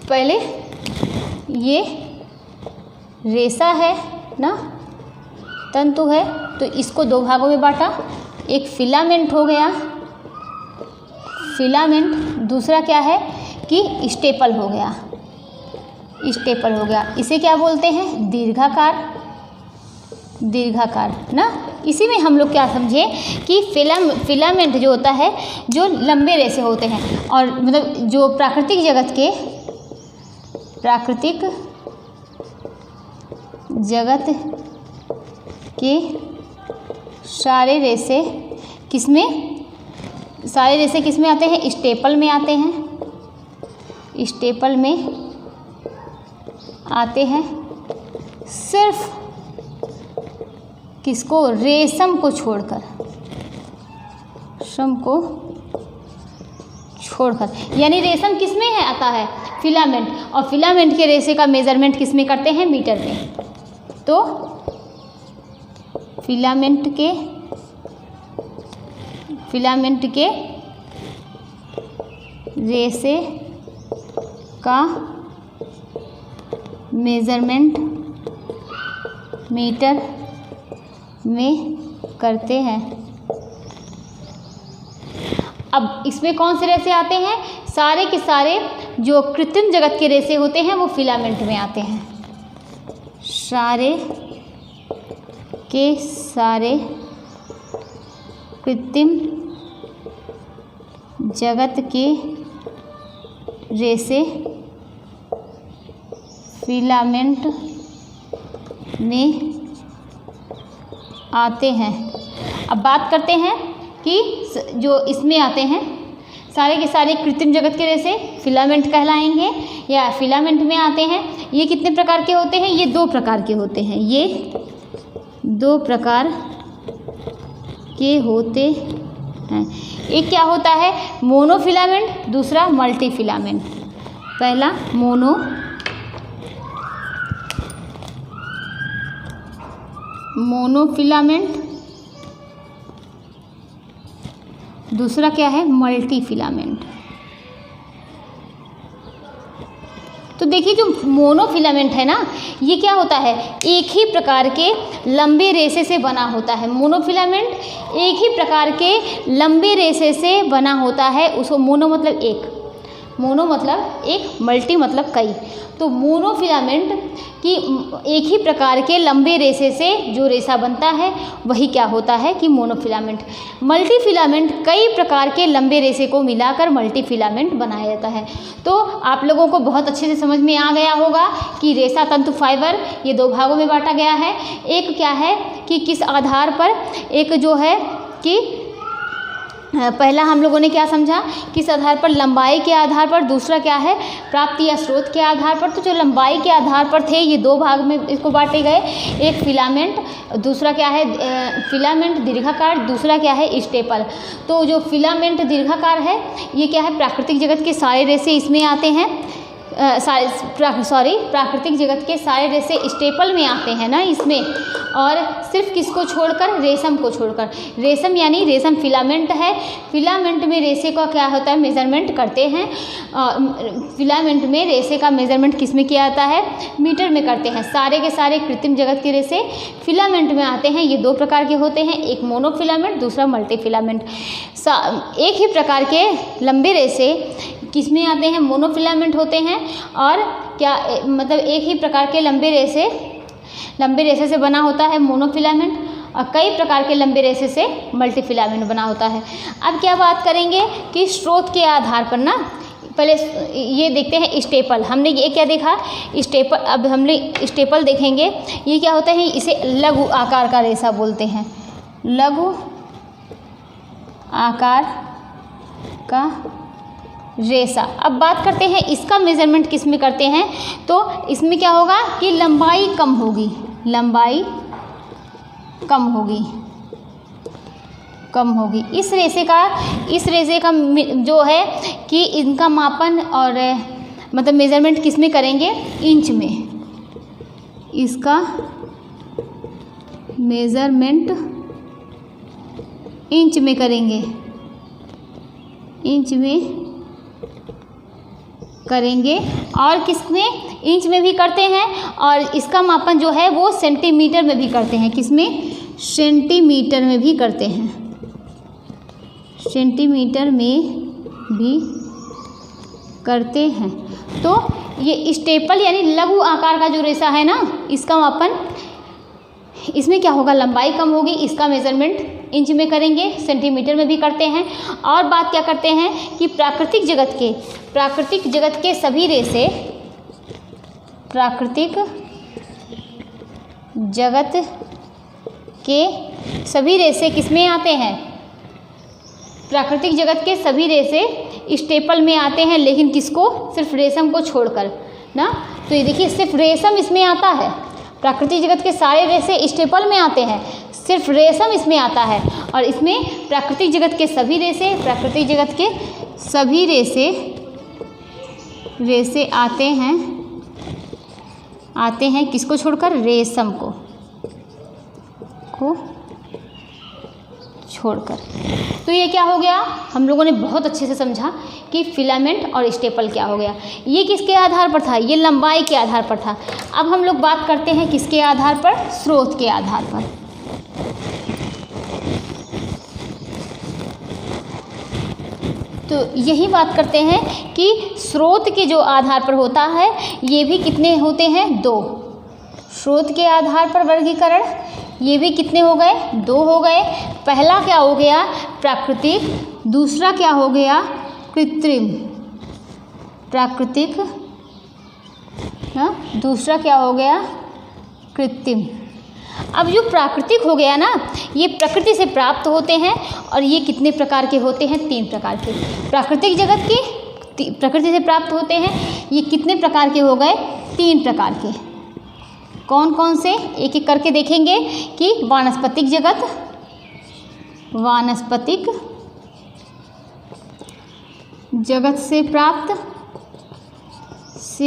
पहले ये रेशा है ना, तंतु है, तो इसको 2 भागों में बांटा। एक फिलामेंट हो गया, फिलामेंट, दूसरा क्या है कि स्टेपल हो गया, स्टेपल हो गया। इसे क्या बोलते हैं, दीर्घाकार, दीर्घाकार ना। इसी में हम लोग क्या समझे कि फिलामेंट जो होता है, जो लंबे रेशे होते हैं, और मतलब जो प्राकृतिक जगत के सारे रेशे किस में आते हैं, स्टेपल में आते हैं, स्टेपल में आते हैं। सिर्फ किसको, रेशम को छोड़कर, रेशम को छोड़कर। यानी रेशम किस में है, आता है फिलामेंट, और फिलामेंट के रेशे का मेजरमेंट किस में करते हैं, मीटर में। तो फिलामेंट के रेशे का मेजरमेंट मीटर में करते हैं। अब इसमें कौन से रेशे आते हैं? सारे के सारे जो कृत्रिम जगत के रेशे होते हैं वो फिलामेंट में आते हैं। सारे के सारे कृत्रिम जगत के रेशे फिलामेंट में आते हैं। अब बात करते हैं कि जो इसमें आते हैं सारे के सारे कृत्रिम जगत के रेशे फिलामेंट कहलाएंगे या फिलामेंट में आते हैं। ये कितने प्रकार के होते हैं? ये 2 प्रकार के होते हैं। ये 2 प्रकार के होते हैं। एक क्या होता है? मोनोफिलामेंट, दूसरा मल्टीफिलामेंट। पहला मोनोफिलामेंट, दूसरा क्या है? मल्टीफिलामेंट। तो देखिए जो मोनोफिलामेंट है ना, ये क्या होता है? एक ही प्रकार के लंबे रेशे से बना होता है। मोनोफिलामेंट एक ही प्रकार के लंबे रेशे से बना होता है। उसको मोनो मतलब एक, मल्टी मतलब कई। तो मोनोफिलामेंट की एक ही प्रकार के लंबे रेशे से जो रेशा बनता है वही क्या होता है कि मोनोफिलामेंट। मल्टीफिलामेंट कई प्रकार के लंबे रेशे को मिलाकर मल्टीफिलामेंट बनाया जाता है। तो आप लोगों को बहुत अच्छे से समझ में आ गया होगा कि रेशा तंतु फाइबर ये 2 भागों में बांटा गया है। एक क्या है कि किस आधार पर, एक जो है कि पहला हम लोगों ने क्या समझा, किस आधार पर? लंबाई के आधार पर। दूसरा क्या है? प्राप्ति या स्रोत के आधार पर। तो जो लंबाई के आधार पर थे ये 2 भाग में इसको बांटे गए। एक फिलामेंट, दूसरा क्या है? फिलामेंट दीर्घाकार, दूसरा क्या है? स्टेपल। तो जो फिलामेंट दीर्घाकार है ये क्या है? प्राकृतिक जगत के सारे रेशे इसमें आते हैं। प्राकृतिक जगत के सारे रेशे स्टेपल में आते हैं ना इसमें, और सिर्फ किसको छोड़कर? रेशम को छोड़कर। रेशम यानी रेशम फिलामेंट है। फिलामेंट में रेशे का क्या होता है? मेजरमेंट करते हैं। फिलामेंट में रेशे का मेजरमेंट किस में किया जाता है? मीटर में करते हैं। सारे के सारे कृत्रिम जगत के रेशे फिलामेंट में आते हैं। ये 2 प्रकार के होते हैं, एक मोनोफिलामेंट, दूसरा मल्टीफिलामेंट। एक ही प्रकार के लंबे रेशे किस में आते हैं? मोनोफिलामेंट होते हैं। और क्या मतलब एक ही प्रकार के लंबे रेशे से बना होता है मोनोफिलामेंट, और कई प्रकार के लंबे रेशे से मल्टीफिलामेंट बना होता है। अब क्या बात करेंगे कि स्रोत के आधार पर ना, पहले ये देखते हैं स्टेपल। हमने ये क्या देखा? स्टेपल। अब हमने स्टेपल देखेंगे। ये क्या होता है? इसे लघु आकार का रेशा बोलते हैं। लघु आकार का रेशा। अब बात करते हैं इसका मेजरमेंट किस में करते हैं? तो इसमें क्या होगा कि लंबाई कम होगी, इस रेशे का जो है कि इनका मापन और मतलब मेजरमेंट किस में करेंगे? इंच में। इसका मेजरमेंट इंच में करेंगे, और किस में? इंच में भी करते हैं। और इसका मापन जो है वो सेंटीमीटर में भी करते हैं। किस में? सेंटीमीटर में भी करते हैं। तो ये स्टेपल यानी लघु आकार का जो रेशा है ना, इसका मापन, इसमें क्या होगा? लंबाई कम होगी। इसका मेजरमेंट इंच में करेंगे, सेंटीमीटर में भी करते हैं। और बात क्या करते हैं कि प्राकृतिक जगत के सभी रेशे, किस में आते हैं? प्राकृतिक जगत के सभी रेशे स्टेपल में आते हैं, लेकिन किसको? सिर्फ रेशम को छोड़कर ना। तो ये देखिए सिर्फ रेशम इसमें आता है। प्राकृतिक जगत के सारे रेशे स्टेपल में आते हैं, सिर्फ रेशम इसमें आता है। और इसमें प्राकृतिक जगत के सभी रेशे आते हैं, आते हैं किसको छोड़कर, रेशम को छोड़कर। तो ये क्या हो गया, हम लोगों ने बहुत अच्छे से समझा कि फिलामेंट और स्टेपल क्या हो गया। ये किसके आधार पर था, ये लंबाई के आधार पर था। अब हम लोग बात करते हैं किसके आधार पर, स्रोत के आधार पर। तो यही बात करते हैं कि स्रोत के जो आधार पर होता है ये भी कितने होते हैं, 2। स्रोत के आधार पर वर्गीकरण ये भी कितने हो गए, 2 हो गए। पहला क्या हो गया, प्राकृतिक, दूसरा क्या हो गया, कृत्रिम। प्राकृतिक, हाँ, दूसरा क्या हो गया, कृत्रिम। अब जो प्राकृतिक हो गया ना, ये प्रकृति से प्राप्त होते हैं और ये कितने प्रकार के होते हैं, 3 प्रकार के। प्राकृतिक जगत की प्रकृति से प्राप्त होते हैं, ये कितने प्रकार के हो गए, 3 प्रकार के। कौन कौन से, एक एक करके देखेंगे कि वानस्पतिक जगत, वानस्पतिक जगत से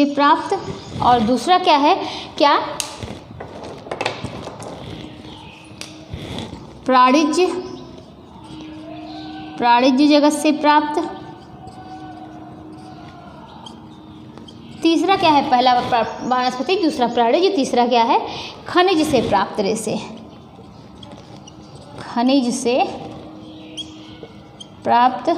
प्राप्त और दूसरा क्या है, क्या, प्राणिज जगत से प्राप्त। तीसरा क्या है, पहला वानस्पतिक, दूसरा प्राणिज, तीसरा क्या है, खनिज से प्राप्त रेशे। खनिज से प्राप्त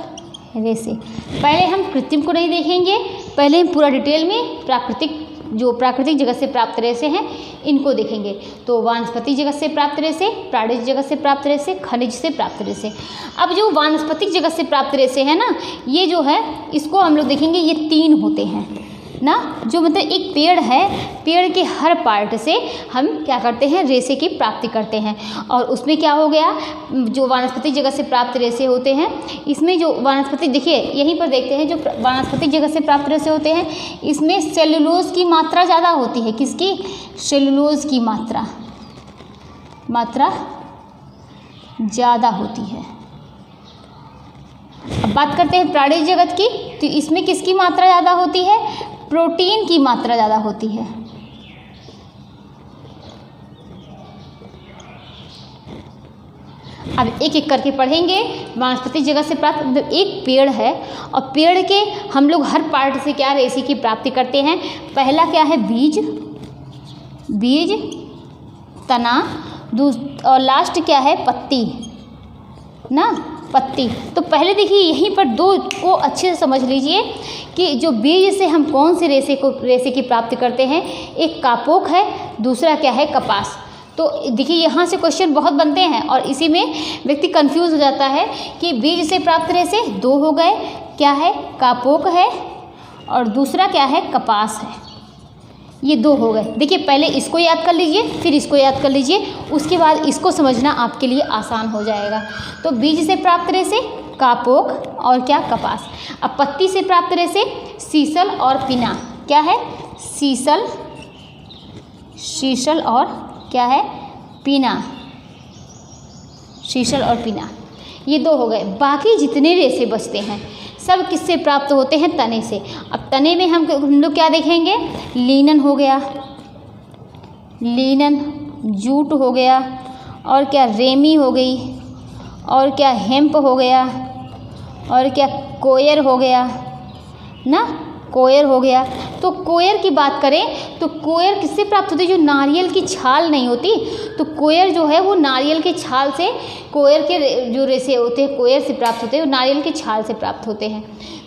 रेशे। पहले हम कृत्रिम को नहीं देखेंगे, पहले हम पूरा डिटेल में प्राकृतिक जगत से प्राप्त रेशे हैं इनको देखेंगे। तो वानस्पतिक जगत से प्राप्त रेशे, प्राणिज जगत से प्राप्त रेशे, खनिज से प्राप्त रेशे। अब जो वानस्पतिक जगत से प्राप्त रेशे है ना, ये जो है इसको हम लोग देखेंगे, ये 3 होते हैं ना। जो मतलब एक पेड़ है, पेड़ के हर पार्ट से हम क्या करते हैं, रेशे की प्राप्ति करते हैं। और उसमें क्या हो गया, जो वानस्पतिक जगत से प्राप्त रेशे होते हैं, इसमें जो वानस्पतिक, देखिए यहीं पर देखते हैं, जो वानस्पतिक जगत से प्राप्त रेशे होते हैं इसमें सेलुलोज की मात्रा ज़्यादा होती है। किसकी, सेलुलोज की मात्रा ज़्यादा होती है। अब बात करते हैं प्राणिज जगत की, तो इसमें किसकी मात्रा ज़्यादा होती है, प्रोटीन की मात्रा ज़्यादा होती है। अब एक एक करके पढ़ेंगे। वानस्पतिक जगत से प्राप्त, मतलब एक पेड़ है और पेड़ के हम लोग हर पार्ट से क्या रेशे की प्राप्ति करते हैं। पहला क्या है, बीज, तना, और लास्ट क्या है, पत्ती ना, पत्ती। तो पहले देखिए यहीं पर 2 को अच्छे से समझ लीजिए कि जो बीज से हम कौन से रेशे की प्राप्ति करते हैं। एक कापोक है, दूसरा क्या है, कपास। तो देखिए यहाँ से क्वेश्चन बहुत बनते हैं और इसी में व्यक्ति कंफ्यूज हो जाता है कि बीज से प्राप्त रेशे 2 हो गए, क्या है, कापोक है और दूसरा क्या है, कपास है। ये 2 हो गए। देखिए पहले इसको याद कर लीजिए, फिर इसको याद कर लीजिए, उसके बाद इसको समझना आपके लिए आसान हो जाएगा। तो बीज से प्राप्त रेशे कापोक और क्या, कपास। अब पत्ती से प्राप्त रेशे सीसल और पिना। क्या है, शीशल और क्या है, पिना। शीशल और पिना, ये 2 हो गए। बाकी जितने रेशे बचते हैं सब किससे प्राप्त होते हैं, तने से। अब तने में हम लोग क्या देखेंगे, लीनन हो गया, लीनन, जूट हो गया, और क्या, रेमी हो गई, और क्या, हेम्प हो गया, और क्या, कोयर हो गया ना, कोयर हो गया। तो कोयर की बात करें तो कोयर किससे प्राप्त होती है, जो नारियल की छाल नहीं होती, तो कोयर जो है वो नारियल की छाल से, कोयर के जो रेशे होते हैं कोयर से प्राप्त होते हैं, वो नारियल की छाल से प्राप्त होते हैं।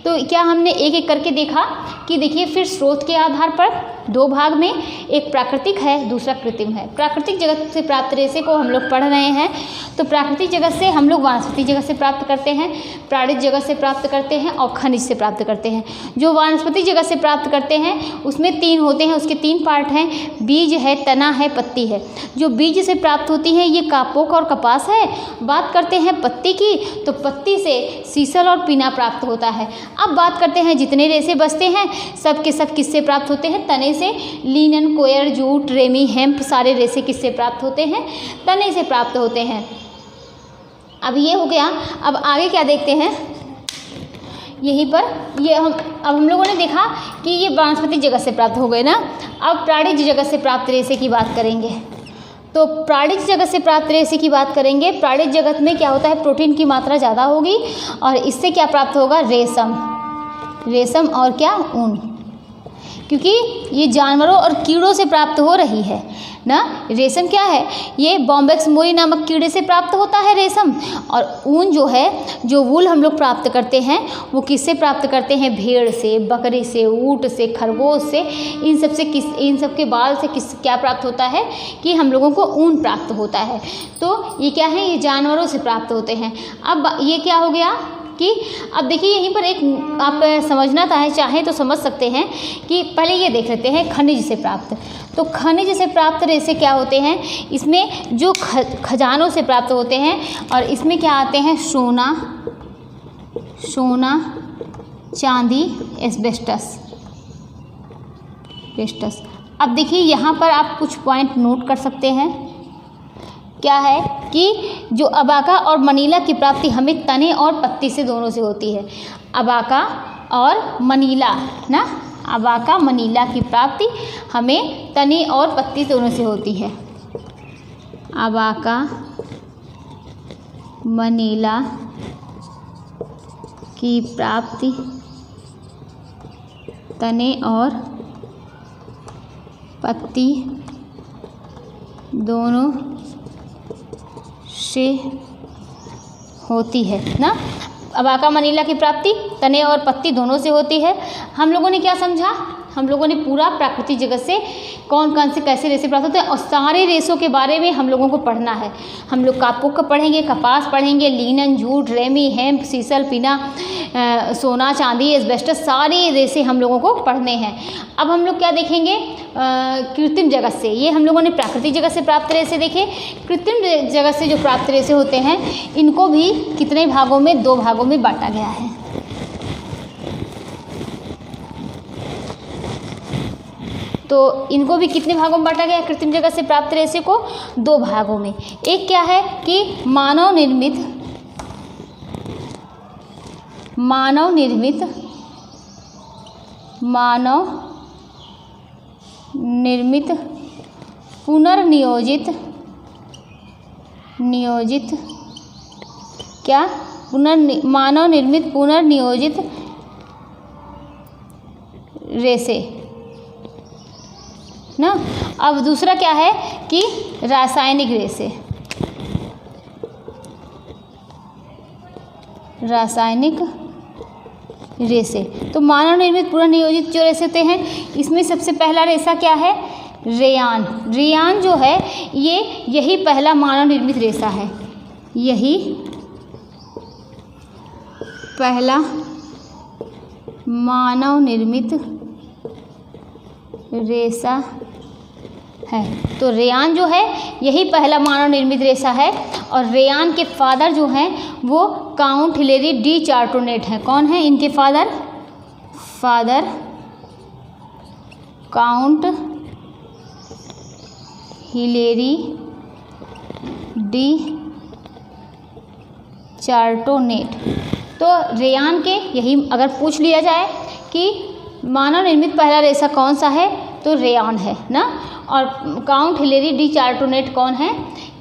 तो क्या हमने एक एक करके देखा कि देखिए फिर स्रोत के आधार पर 2 भाग में, एक प्राकृतिक है, दूसरा कृत्रिम है। प्राकृतिक जगत से प्राप्त रेशे को हम लोग पढ़ रहे हैं। तो प्राकृतिक जगत से हम लोग वानस्पतिक जगत से प्राप्त करते हैं, प्राणिज जगत से प्राप्त करते हैं और खनिज से प्राप्त करते हैं। जो वानस्पतिक जगत से प्राप्त करते हैं उसमें 3 होते हैं, उसके 3 पार्ट हैं, बीज है, तना है, पत्ती है। जो बीज से प्राप्त होती है ये कापोक और कपास है। बात करते हैं पत्ती की, तो पत्ती से सीसल और पिना प्राप्त होता है। अब बात करते हैं जितने रेशे बचते हैं सब के सब किससे प्राप्त होते हैं, तने से। लीनन, कोयर, जूट, रेमी, हेम्प सारे रेशे किससे प्राप्त होते हैं, तने से प्राप्त होते हैं। अब ये हो गया। अब आगे क्या देखते हैं यहीं पर ये हम लोगों ने देखा कि ये वानस्पतिक जगत से प्राप्त हो गए ना। अब प्राणिज जगत से प्राप्त रेशे की बात करेंगे। तो प्राणिज जगत से प्राप्त रेशे की बात करेंगे। प्राणिज जगत में क्या होता है, प्रोटीन की मात्रा ज़्यादा होगी और इससे क्या प्राप्त होगा, रेशम और क्या, ऊन, क्योंकि ये जानवरों और कीड़ों से प्राप्त हो रही है ना। रेशम क्या है, ये बॉम्बेक्स मोरी नामक कीड़े से प्राप्त होता है रेशम। और ऊन जो है, जो वूल हम लोग प्राप्त करते हैं, वो किससे प्राप्त करते हैं, भेड़ से, बकरी से, ऊँट से, खरगोश से, इन सब के बाल से क्या प्राप्त होता है कि हम लोगों को ऊन प्राप्त होता है। तो ये क्या है, ये जानवरों से प्राप्त होते हैं। अब ये क्या हो गया कि अब देखिए यहीं पर एक आप समझना चाहे तो समझ सकते हैं कि पहले ये देख लेते हैं खनिज से प्राप्त। तो खनिज से प्राप्त रेशे क्या होते हैं, इसमें जो खजानों से प्राप्त होते हैं, और इसमें क्या आते हैं, सोना, चांदी, एस्बेस्टस। अब देखिए यहाँ पर आप कुछ पॉइंट नोट कर सकते हैं। क्या है कि जो अबाका और मनीला की प्राप्ति हमें तने और पत्ती से दोनों से होती है। अबाका और मनीला ना, अबाका मनीला की प्राप्ति हमें तने और पत्ती दोनों से होती है। अबाका मनीला की प्राप्ति तने और पत्ती दोनों से होती है ना। अबाका मनीला की प्राप्ति तने और पत्ती दोनों से होती है। हम लोगों ने क्या समझा, हम लोगों ने पूरा प्राकृतिक जगत से कौन कौन से कैसे रेशे प्राप्त होते हैं और सारे रेशों के बारे में हम लोगों को पढ़ना है। हम लोग कापुक का पढ़ेंगे, कपास पढ़ेंगे, linen, jute, ramie, hemp, sisal, पिना, सोना, चांदी, एस्बेस्टस, सारे रेशे हम लोगों को पढ़ने हैं। अब हम लोग क्या देखेंगे, कृत्रिम जगत से। ये हम लोगों ने प्राकृतिक जगत से प्राप्त रेशे देखे। कृत्रिम जगत से जो प्राप्त रेशे होते हैं, इनको भी कितने भागों में, 2 भागों में बांटा गया है। तो इनको भी कितने भागों में बांटा गया है, कृत्रिम जगत से प्राप्त रेशे को 2 भागों में। एक क्या है कि मानव निर्मित पुनर्नियोजित मानव निर्मित पुनर्नियोजित रेशे ना। अब दूसरा क्या है कि रासायनिक रेशे। तो मानव निर्मित पुनर्नियोजित जो रेशे होते हैं, इसमें सबसे पहला रेशा क्या है, रेयान जो है, यही पहला मानव निर्मित रेशा है। यही पहला मानव निर्मित रेशा है। तो रेयान जो है, यही पहला मानव निर्मित रेशा है। और रेयान के फादर जो हैं वो काउंट हिलेरी डी चार्टोनेट हैं। कौन है इनके फादर काउंट हिलेरी डी चार्टोनेट। तो रेयान के, यही अगर पूछ लिया जाए कि मानव निर्मित पहला रेशा कौन सा है, तो रेयान है ना। और काउंट हिलेरी डी चार्टोनेट कौन है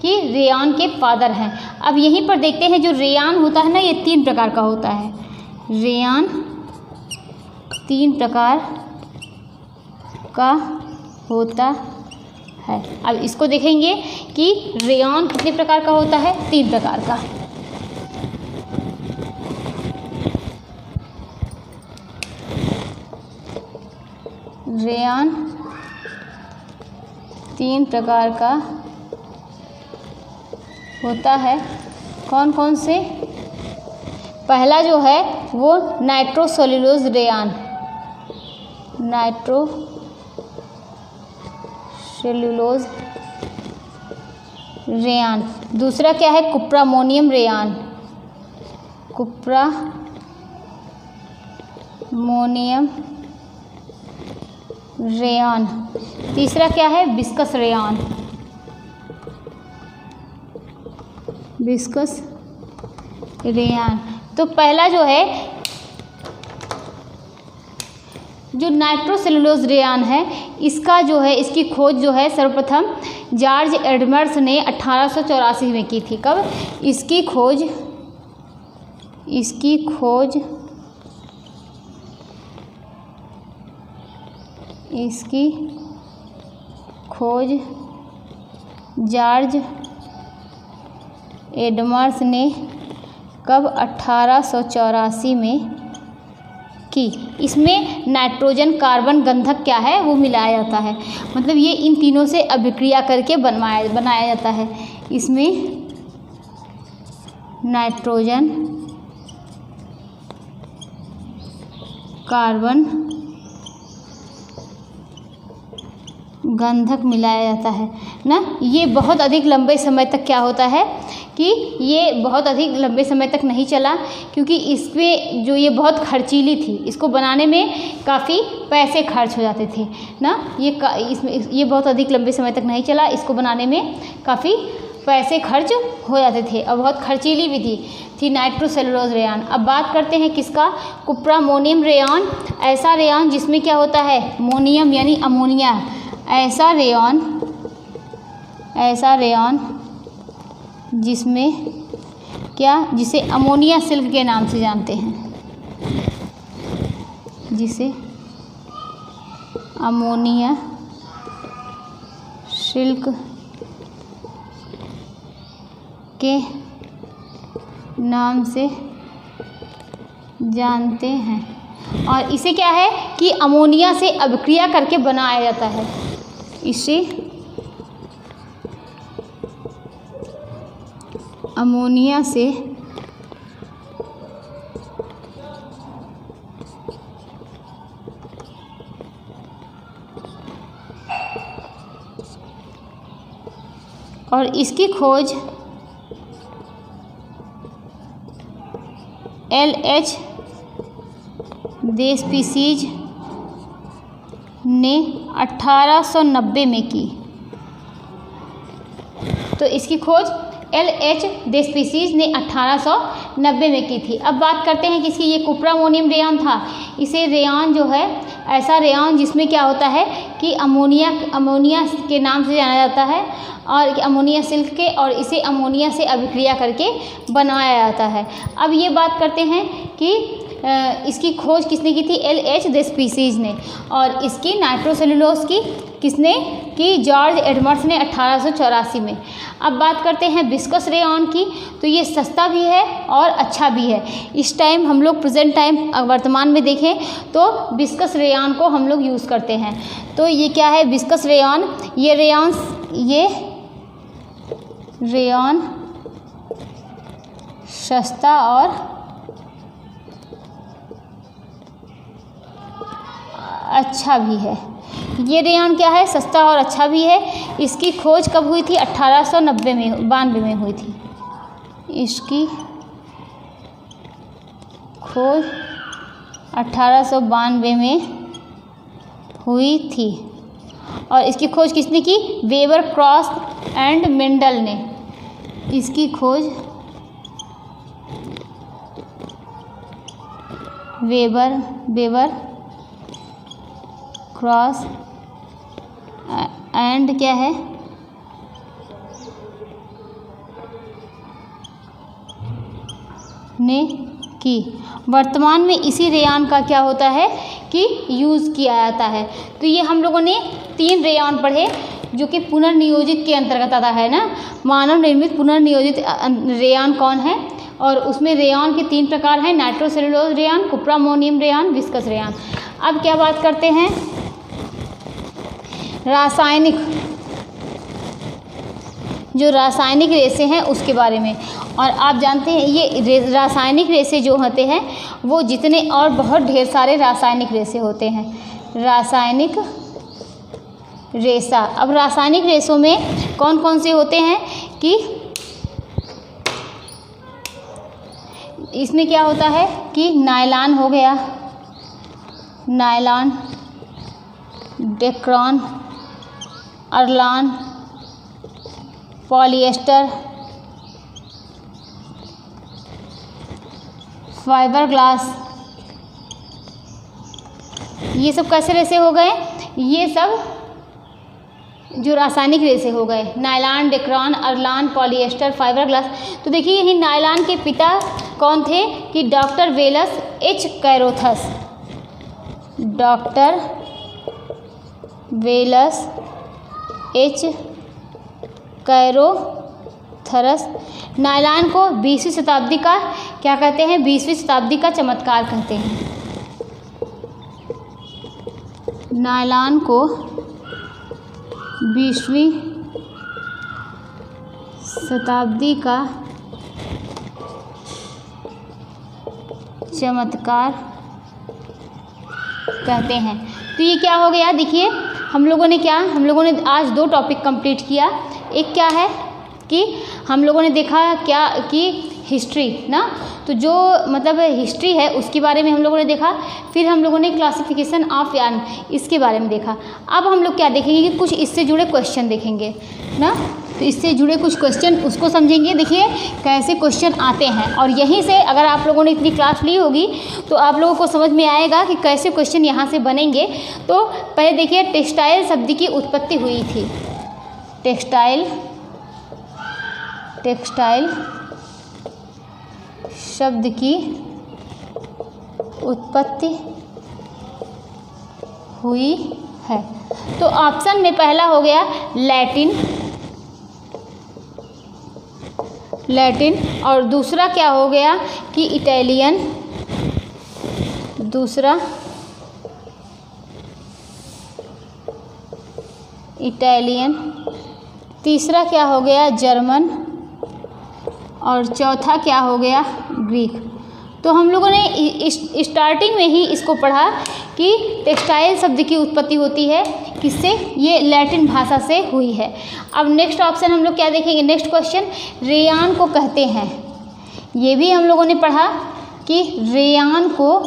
कि रेयान के फादर हैं। अब यहीं पर देखते हैं, जो रेयान होता है ना, ये 3 प्रकार का होता है। रेयान 3 प्रकार का होता है। अब इसको देखेंगे कि रेयान कितने प्रकार का होता है, 3 प्रकार का। रेयान 3 प्रकार का होता है। कौन कौन से? पहला जो है वो नाइट्रोसेल्युलोज रेयान, नाइट्रोसेल्युलोज रेयान। दूसरा क्या है? Cuprammonium rayon, cuprammonium rayon. तीसरा क्या है? Viscose rayon, viscose rayon. तो पहला जो है जो नाइट्रोसेलुलोज रेयान है इसका जो है इसकी खोज जो है सर्वप्रथम जॉर्ज एडमर्स ने 1884 में की थी। कब? इसकी खोज जॉर्ज एडमर्स ने कब? 1884 में की। इसमें नाइट्रोजन कार्बन गंधक क्या है वो मिलाया जाता है, मतलब ये इन तीनों से अभिक्रिया करके बनाया जाता है। इसमें नाइट्रोजन कार्बन गंधक मिलाया जाता है ना। ये बहुत अधिक लंबे समय तक क्या होता है कि ये बहुत अधिक लंबे समय तक नहीं चला, क्योंकि इसमें जो ये बहुत खर्चीली थी, इसको बनाने में काफ़ी पैसे खर्च हो जाते थे ना। ये बहुत अधिक लंबे समय तक नहीं चला, इसको बनाने में काफ़ी पैसे खर्च हो जाते थे और बहुत खर्चीली भी थी नाइट्रोसेलुलोज रेयान। अब बात करते हैं किसका? कुप्रामोनियम रेयान। ऐसा रेयान जिसमें क्या होता है? मोनियम यानी अमोनिया। ऐसा रेयान जिसमें क्या? जिसे अमोनिया सिल्क के नाम से जानते हैं, जिसे अमोनिया सिल्क के नाम से जानते हैं। और इसे क्या है कि अमोनिया से अभिक्रिया करके बनाया जाता है। इसे अमोनिया से और इसकी खोज LH देस्पीसीज ने 1890 में की। तो इसकी खोज LH देस्पीसीज ने 1890 में की थी। अब बात करते हैं कि इसकी ये कुप्रामोनियम रेयान था। इसे रेयान जो है ऐसा रेयान जिसमें क्या होता है कि अमोनिया के नाम से जाना जाता है और अमोनिया सिल्क के, और इसे अमोनिया से अभिक्रिया करके बनाया जाता है। अब ये बात करते हैं कि इसकी खोज किसने की थी? LH देस्पीसीज ने। और इसकी नाइट्रोसेलुलोज की किसने की? जॉर्ज एडमर्स ने 1884 में। अब बात करते हैं विस्कस रेयान की। तो ये सस्ता भी है और अच्छा भी है। इस टाइम हम लोग प्रेजेंट टाइम वर्तमान में देखें तो विस्कस रेयान को हम लोग यूज़ करते हैं। तो ये क्या है? Viscose Ryan. ये रेयान सस्ता और अच्छा भी है। ये रेयान क्या है? सस्ता और अच्छा भी है। इसकी खोज कब हुई थी? 1892 में हुई थी। इसकी खोज 1892 में हुई थी। और इसकी खोज किसने की? वेबर, क्रॉस एंड मेंडल ने इसकी खोज वेबर क्रॉस एंड क्या है? ने की। वर्तमान में इसी रेयान का क्या होता है कि यूज़ किया जाता है। तो ये हम लोगों ने 3 रेयान पढ़े जो कि पुनर्नियोजित के अंतर्गत आता है ना। मानव निर्मित पुनर्नियोजित रेयान कौन है? और उसमें रेयान के 3 प्रकार हैं, nitrocellulose rayon, cuprammonium rayon, viscose rayon. अब क्या बात करते हैं? रासायनिक रेसे हैं उसके बारे में। और आप जानते हैं ये रासायनिक रेसे जो होते हैं वो जितने और बहुत ढेर सारे रासायनिक रेसे होते हैं। रासायनिक रेसा। अब रासायनिक रेसों में कौन कौन से होते हैं कि इसमें क्या होता है कि नायलॉन हो गया, nylon, Dacron, Orlon, polyester, fibre glass, ये सब कैसे रेशे हो गए? ये सब जो रासायनिक रेशे हो गए, nylon, Dacron, Orlon, polyester, fibre glass. तो देखिए यही नायलॉन के पिता कौन थे कि doctor Wallace H Carothers, doctor Wallace H Carothers. Nylon को 20वीं शताब्दी का क्या कहते हैं? 20वीं शताब्दी का चमत्कार कहते हैं। नायलॉन को 20वीं शताब्दी का चमत्कार कहते हैं। तो ये क्या हो गया? देखिए हम लोगों ने आज 2 टॉपिक कंप्लीट किया। एक क्या है कि हम लोगों ने देखा क्या कि हिस्ट्री ना, तो जो मतलब हिस्ट्री है उसके बारे में हम लोगों ने देखा। फिर हम लोगों ने क्लासिफिकेशन ऑफ यार्न इसके बारे में देखा। अब हम लोग क्या देखेंगे कि कुछ इससे जुड़े क्वेश्चन देखेंगे ना, तो इससे जुड़े कुछ क्वेश्चन उसको समझेंगे। देखिए कैसे क्वेश्चन आते हैं, और यहीं से अगर आप लोगों ने इतनी क्लास ली होगी तो आप लोगों को समझ में आएगा कि कैसे क्वेश्चन यहाँ से बनेंगे। तो पहले देखिए टेक्सटाइल शब्द की उत्पत्ति हुई थी। टेक्सटाइल शब्द की उत्पत्ति हुई है। तो ऑप्शन में पहला हो गया लैटिन, और दूसरा क्या हो गया कि इटालियन, दूसरा इटालियन, तीसरा क्या हो गया जर्मन, और चौथा क्या हो गया ग्रीक। तो हम लोगों ने स्टार्टिंग में ही इसको पढ़ा कि टेक्सटाइल शब्द की उत्पत्ति होती है किससे? ये लैटिन भाषा से हुई है। अब नेक्स्ट ऑप्शन हम लोग क्या देखेंगे? नेक्स्ट क्वेश्चन, रेयान को कहते हैं। ये भी हम लोगों ने पढ़ा कि रेयान को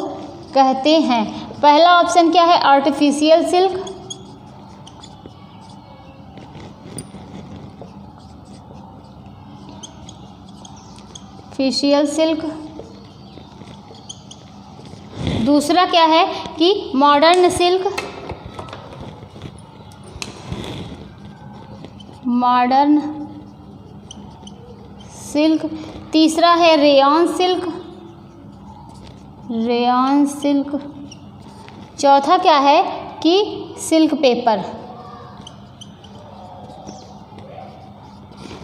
कहते हैं। पहला ऑप्शन क्या है? आर्टिफिशियल सिल्क, दूसरा क्या है कि मॉडर्न सिल्क, तीसरा है रेयॉन सिल्क, चौथा क्या है कि सिल्क पेपर।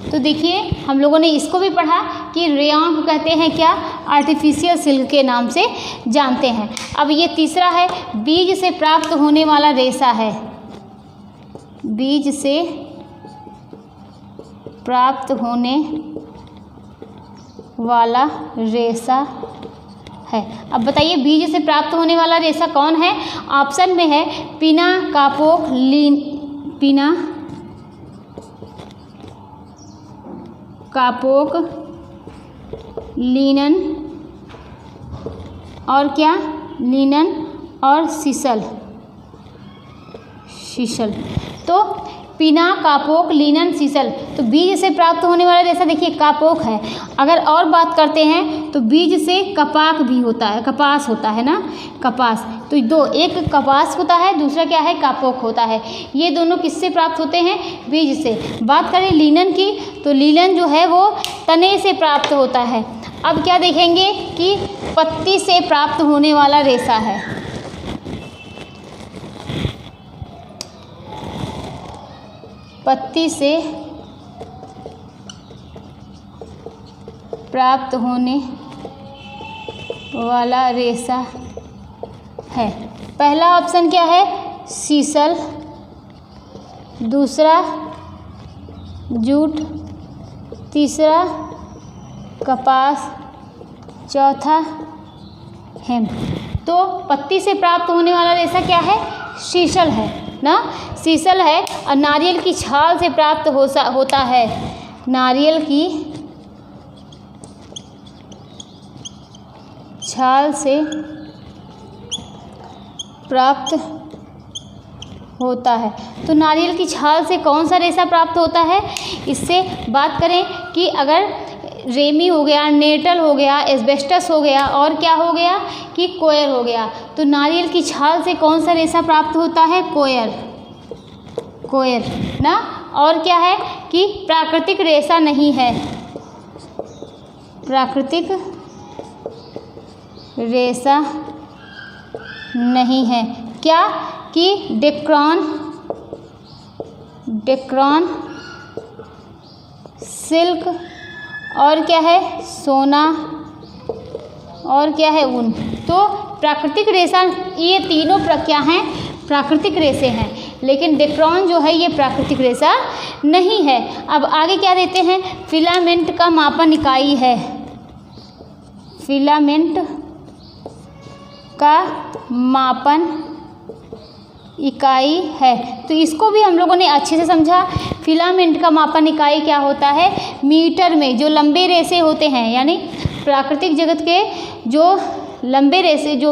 तो देखिए हम लोगों ने इसको भी पढ़ा कि रेयॉन को कहते हैं क्या? आर्टिफिशियल सिल्क के नाम से जानते हैं। अब ये तीसरा है, बीज से प्राप्त होने वाला रेशा है, बीज से प्राप्त होने वाला रेशा है। अब बताइए बीज से प्राप्त होने वाला रेशा कौन है? ऑप्शन में है पिना, कापोक, लिनन और क्या? लिनन और सीसल। तो पिना, कापोक, लिनन, सीसल। तो बीज से प्राप्त होने वाला रेशा देखिए कापोक है। अगर और बात करते हैं तो बीज से कपाक भी होता है, कपास होता है ना, कपास। तो दो, एक कपास होता है, दूसरा क्या है? कापोक होता है। ये दोनों किससे प्राप्त होते हैं? बीज से। बात करें लिनन की तो लिनन जो है वो तने से प्राप्त होता है। अब क्या देखेंगे कि पत्ती से प्राप्त होने वाला रेशा है। पत्ती से प्राप्त होने वाला रेशा है। पहला ऑप्शन क्या है? सीसल, दूसरा जूट, तीसरा कपास, चौथा हेम्प। तो पत्ती से प्राप्त होने वाला रेशा क्या है? सीसल है ना, सीसल है। और नारियल की छाल से प्राप्त होता है, नारियल की छाल से प्राप्त होता है। तो नारियल की छाल से कौन सा रेशा प्राप्त होता है? इससे बात करें कि अगर रेमी हो गया, नेटल हो गया, एस्बेस्टस हो गया और क्या हो गया कि कोयर हो गया। तो नारियल की छाल से कौन सा रेशा प्राप्त होता है? कोयर ना। और क्या है कि प्राकृतिक रेशा नहीं है, प्राकृतिक रेशा नहीं है। क्या कि डेक्रान सिल्क और क्या है सोना और क्या है ऊन। तो प्राकृतिक रेशा ये तीनों क्या हैं? प्राकृतिक रेशे हैं, लेकिन डेक्रान जो है ये प्राकृतिक रेशा नहीं है। अब आगे क्या देते हैं? फिलामेंट का मापन इकाई है, फिलामेंट का मापन इकाई है। तो इसको भी हम लोगों ने अच्छे से समझा। फिलामेंट का मापन इकाई क्या होता है? मीटर में जो लंबे रेशे होते हैं, यानी प्राकृतिक जगत के जो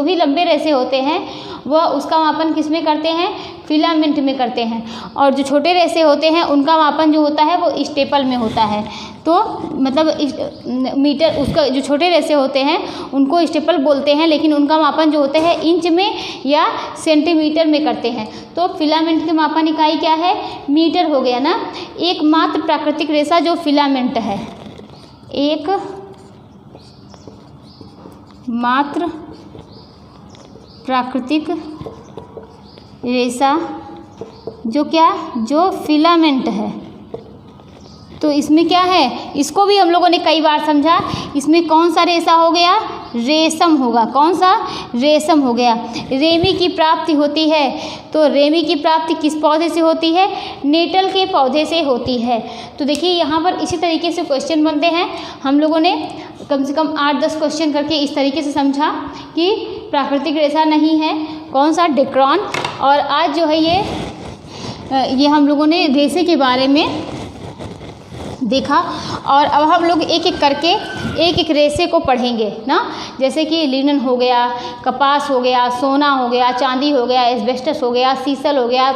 भी लंबे रेशे होते हैं वह उसका मापन किस में करते हैं? फिलामेंट में करते हैं। और जो छोटे रेशे होते हैं उनका मापन जो होता है वो स्टेपल में होता है। तो मतलब मीटर, उसका जो छोटे रेशे होते हैं उनको स्टेपल बोलते हैं, लेकिन उनका मापन जो होता है इंच में या सेंटीमीटर में करते हैं। तो फिलामेंट की मापन इकाई क्या है? मीटर हो गया ना। एकमात्र प्राकृतिक रेशा जो फिलामेंट है, एक मात्र प्राकृतिक रेशा जो फिलामेंट है। तो इसमें क्या है? इसको भी हम लोगों ने कई बार समझा। इसमें कौन सा रेशा हो गया? रेशम होगा। कौन सा? रेशम हो गया। रेमी की प्राप्ति होती है, तो रेमी की प्राप्ति किस पौधे से होती है? नेटल के पौधे से होती है। तो देखिए यहाँ पर इसी तरीके से क्वेश्चन बनते हैं। हम लोगों ने कम से कम 8-10 क्वेश्चन करके इस तरीके से समझा कि प्राकृतिक रेशा नहीं है कौन सा? डेक्रान। और आज जो है ये हम लोगों ने रेशे के बारे में देखा। और अब हम लोग एक एक करके एक रेशे को पढ़ेंगे ना। जैसे कि लिनन हो गया, कपास हो गया, सोना हो गया, चांदी हो गया, एस्बेस्टस हो गया, सीसल हो गया,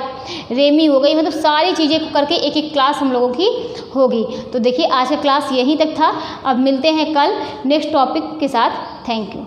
रेमी हो गई। मतलब सारी चीज़ें करके एक एक क्लास हम लोगों की होगी। तो देखिए आज का क्लास यहीं तक था। अब मिलते हैं कल नेक्स्ट टॉपिक के साथ। Thank you.